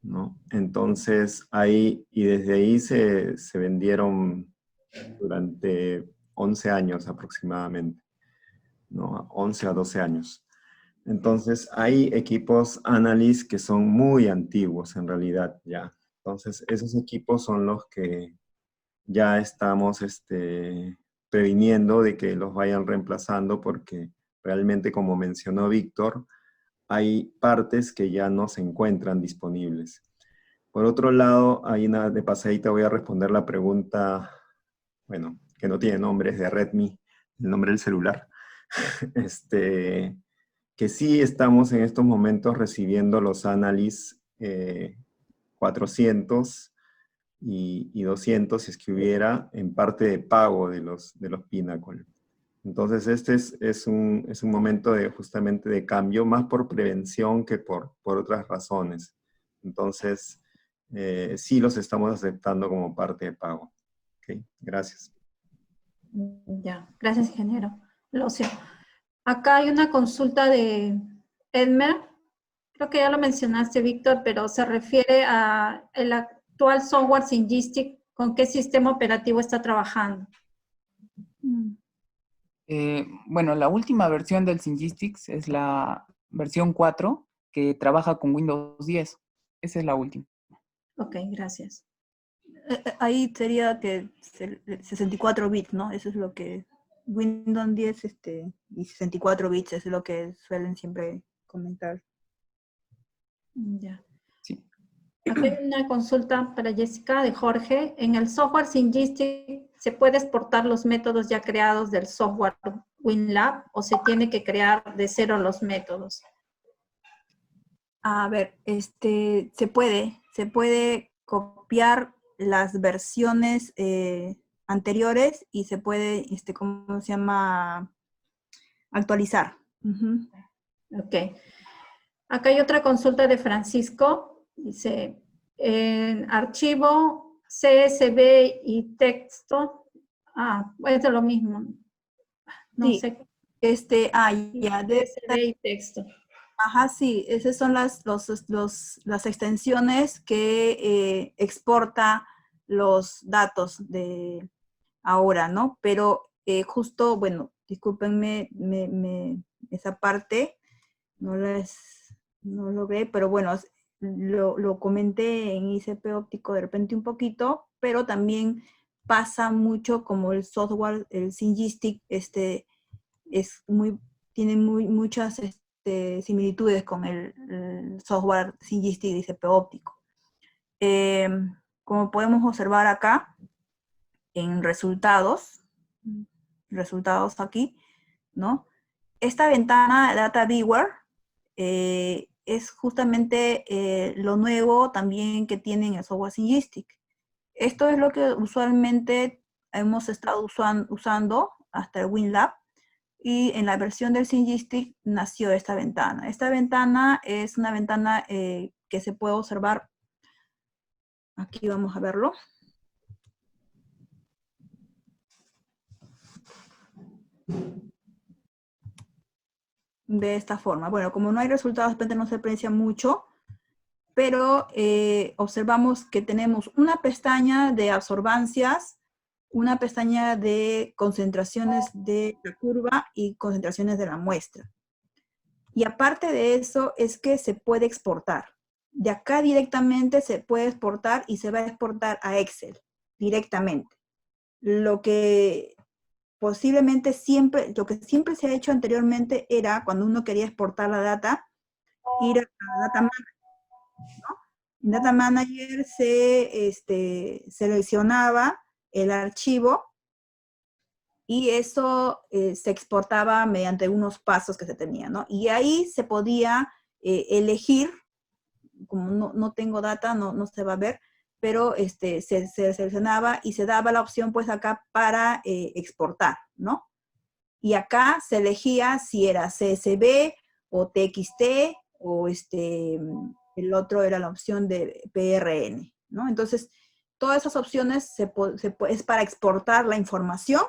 ¿no? Entonces, desde ahí se vendieron durante 11 años aproximadamente, ¿no? 11 a 12 años. Entonces, hay equipos Analyst que son muy antiguos en realidad ya. Entonces, esos equipos son los que ya estamos previniendo de que los vayan reemplazando porque realmente, como mencionó Víctor, hay partes que ya no se encuentran disponibles. Por otro lado, de pasadita voy a responder la pregunta, bueno, que no tiene nombre, es de Redmi, el nombre del celular. Que sí estamos en estos momentos recibiendo los Analyst 400 y 200, si es que hubiera, en parte de pago de los Pinnacle. Entonces, es un momento justamente de cambio, más por prevención que por otras razones. Entonces, sí los estamos aceptando como parte de pago. ¿Okay? Gracias. Ya, gracias, ingeniero. Locio. Acá hay una consulta de Edmer. Creo que ya lo mencionaste, Víctor, pero se refiere a el actual software Syngistic, ¿con qué sistema operativo está trabajando? Bueno, la última versión del Syngistics es la versión 4 que trabaja con Windows 10. Esa es la última. Ok, gracias. Ahí sería que 64 bits, ¿no? Eso es lo que Windows 10 y 64 bits es lo que suelen siempre comentar. Ya. Sí. Aquí hay una consulta para Jessica de Jorge. En el software Syngistic, ¿se puede exportar los métodos ya creados del software WinLab o se tiene que crear de cero los métodos? A ver, se puede copiar las versiones anteriores y se puede, ¿cómo se llama? Actualizar. Uh-huh. Ok. Acá hay otra consulta de Francisco. Dice, en archivo CSV y texto. Es de lo mismo. No sí. sé. Ya. CSV y texto. Ajá, sí. Esas son las extensiones que exporta los datos de ahora, ¿no? Pero justo, bueno, discúlpenme esa parte, no logré, pero bueno, lo comenté en ICP óptico de repente un poquito, pero también pasa mucho como el software, el Syngistic, tiene muchas similitudes con el software SYNGISTIC de ICP óptico. Como podemos observar acá, en resultados aquí, ¿no? Esta ventana Data Viewer es justamente lo nuevo también que tienen el software SYNGISTIC. Esto es lo que usualmente hemos estado usando hasta el WinLab, y en la versión del SYNGISTIC nació esta ventana. Esta ventana es una ventana que se puede observar. Aquí vamos a verlo. De esta forma. Bueno, como no hay resultados, de repente no se aprecia mucho, pero observamos que tenemos una pestaña de absorbancias, una pestaña de concentraciones de la curva y concentraciones de la muestra. Y aparte de eso es que se puede exportar. De acá directamente se puede exportar y se va a exportar a Excel directamente. Lo que posiblemente siempre, lo que siempre se ha hecho anteriormente era, cuando uno quería exportar la data, ir a Data Manager, ¿no? En Data Manager se seleccionaba el archivo y eso se exportaba mediante unos pasos que se tenían, ¿no? Y ahí se podía elegir, como no tengo data, no se va a ver, pero se seleccionaba y se daba la opción pues acá para exportar, ¿no? Y acá se elegía si era CSV o TXT o el otro era la opción de PRN, ¿no? Entonces, todas esas opciones es para exportar la información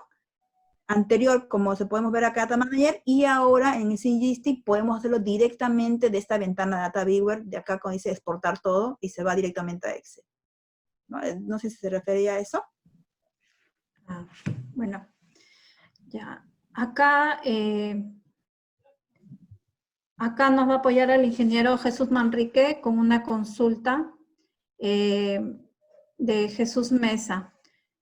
anterior, como se podemos ver acá Data Manager, y ahora en el SYNGISTIC podemos hacerlo directamente de esta ventana Data Viewer, de acá cuando dice exportar todo, y se va directamente a Excel. No sé si se refería a eso. Bueno, ya. Acá nos va a apoyar el ingeniero Jesús Manrique con una consulta de Jesús Mesa.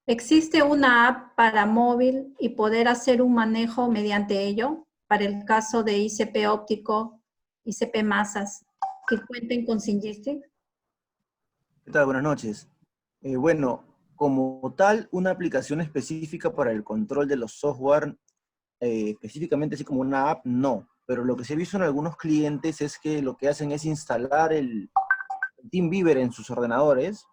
¿Existe una app para móvil y poder hacer un manejo mediante ello para el caso de ICP óptico, ICP masas, que cuenten con SYNGISTIC? ¿Qué tal? Buenas noches. Bueno, como tal, una aplicación específica para el control de los software, específicamente así como una app, no. Pero lo que se ha visto en algunos clientes es que lo que hacen es instalar el TeamViewer en sus ordenadores,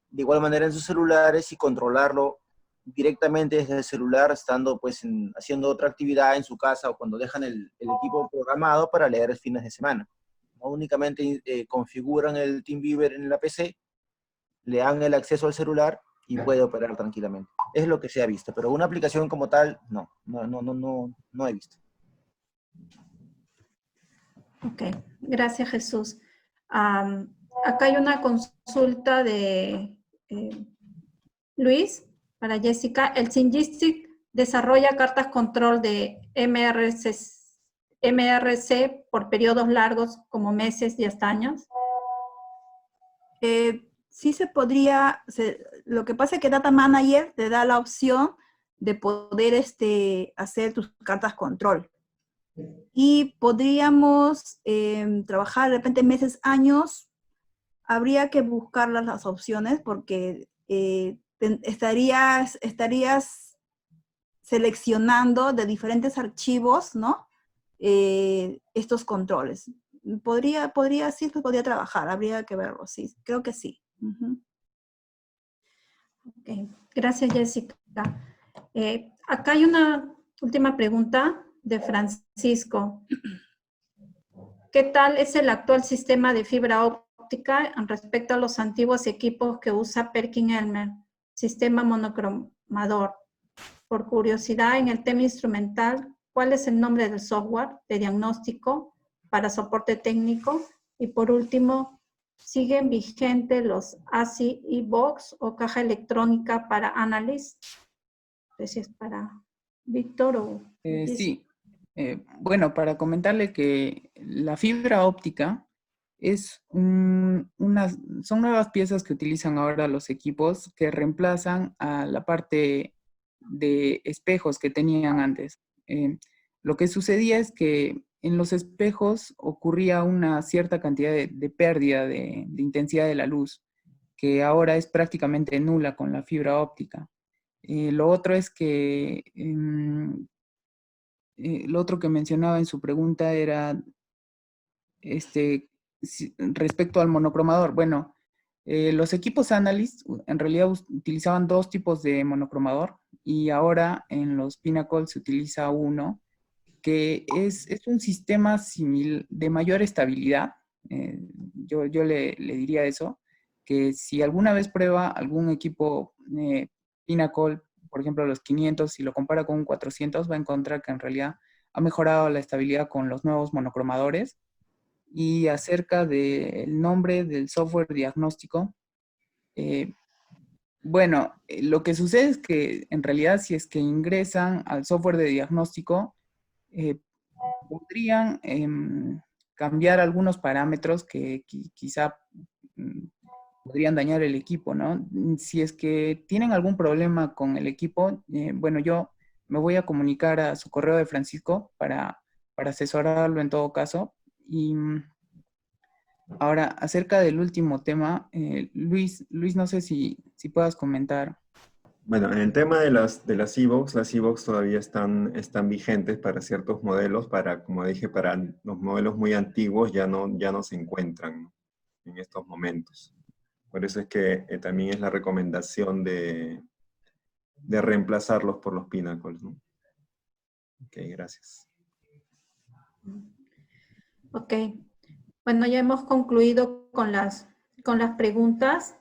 de igual manera en sus celulares, y controlarlo directamente desde el celular, estando pues haciendo otra actividad en su casa o cuando dejan el equipo programado para leer fines de semana. No únicamente configuran el TeamViewer en la PC, le dan el acceso al celular y puede operar tranquilamente. Es lo que se ha visto, pero una aplicación como tal, no he visto. Ok, gracias Jesús. Acá hay una consulta de Luis para Jessica. ¿El SYNGISTIC desarrolla cartas control de MRC por periodos largos como meses y hasta años? Sí se podría, lo que pasa es que Data Manager te da la opción de poder hacer tus cartas control. Y podríamos trabajar de repente meses, años. Habría que buscar las opciones porque estarías seleccionando de diferentes archivos, ¿no? Estos controles. Sí, se podría trabajar, habría que verlo, sí, creo que sí. Ok, gracias Jessica. Acá hay una última pregunta de Francisco. ¿Qué tal es el actual sistema de fibra óptica respecto a los antiguos equipos que usa Perkin-Elmer, sistema monocromador? Por curiosidad, en el tema instrumental, ¿cuál es el nombre del software de diagnóstico para soporte técnico? Y por último, ¿siguen vigentes los ASI y Box o caja electrónica para Analyst? No sé si es para Víctor o... Sí. Bueno, para comentarle que la fibra óptica son nuevas piezas que utilizan ahora los equipos que reemplazan a la parte de espejos que tenían antes. Lo que sucedía es que en los espejos ocurría una cierta cantidad de pérdida de intensidad de la luz, que ahora es prácticamente nula con la fibra óptica. Lo otro es que, lo otro que mencionaba en su pregunta era respecto al monocromador. Bueno, los equipos Analyst en realidad utilizaban dos tipos de monocromador y ahora en los Pinnacle se utiliza uno que es un sistema de mayor estabilidad. Yo le diría eso, que si alguna vez prueba algún equipo Pinnacle, por ejemplo los 500, si lo compara con un 400, va a encontrar que en realidad ha mejorado la estabilidad con los nuevos monocromadores. Y acerca del nombre del software diagnóstico, bueno, lo que sucede es que en realidad si es que ingresan al software de diagnóstico, podrían cambiar algunos parámetros que quizá podrían dañar el equipo, ¿no? Si es que tienen algún problema con el equipo, bueno, yo me voy a comunicar a su correo de Francisco para asesorarlo en todo caso. Y ahora, acerca del último tema, Luis, no sé si puedas comentar. Bueno, en el tema de las e-Box todavía están vigentes para ciertos modelos, como dije, para los modelos muy antiguos ya no se encuentran, ¿no?, en estos momentos. Por eso es que también es la recomendación de reemplazarlos por los Pinnacles, ¿no? Ok, gracias. Ok. Bueno, ya hemos concluido con las preguntas.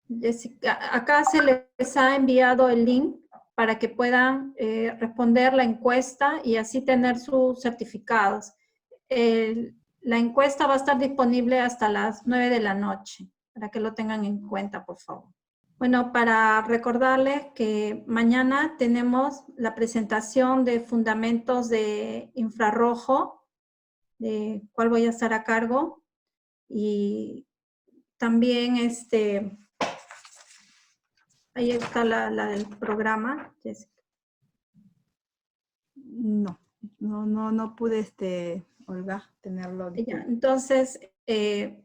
Jessica, acá se les ha enviado el link para que puedan responder la encuesta y así tener sus certificados. La encuesta va a estar disponible hasta las 9 de la noche, para que lo tengan en cuenta, por favor. Bueno, para recordarles que mañana tenemos la presentación de fundamentos de infrarrojo, de cuál voy a estar a cargo, y también ahí está la del programa, Jessica. No pude, Olga, tenerlo. Ya, entonces,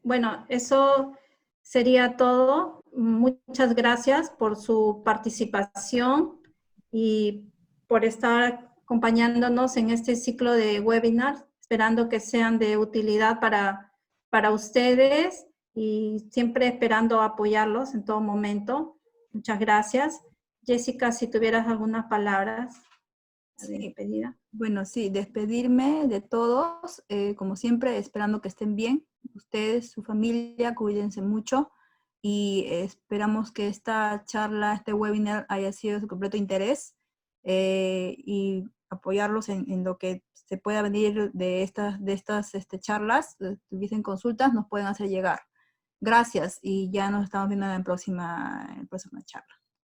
bueno, eso sería todo. Muchas gracias por su participación y por estar acompañándonos en este ciclo de webinars, esperando que sean de utilidad para ustedes y siempre esperando apoyarlos en todo momento. Muchas gracias. Jessica, si tuvieras algunas palabras de despedida. Bueno, sí, despedirme de todos, como siempre, esperando que estén bien. Ustedes, su familia, cuídense mucho y esperamos que esta charla, este webinar haya sido de su completo interés y apoyarlos en lo que se pueda venir de estas charlas. Si tuviesen consultas, nos pueden hacer llegar. Gracias y ya nos estamos viendo en la próxima charla.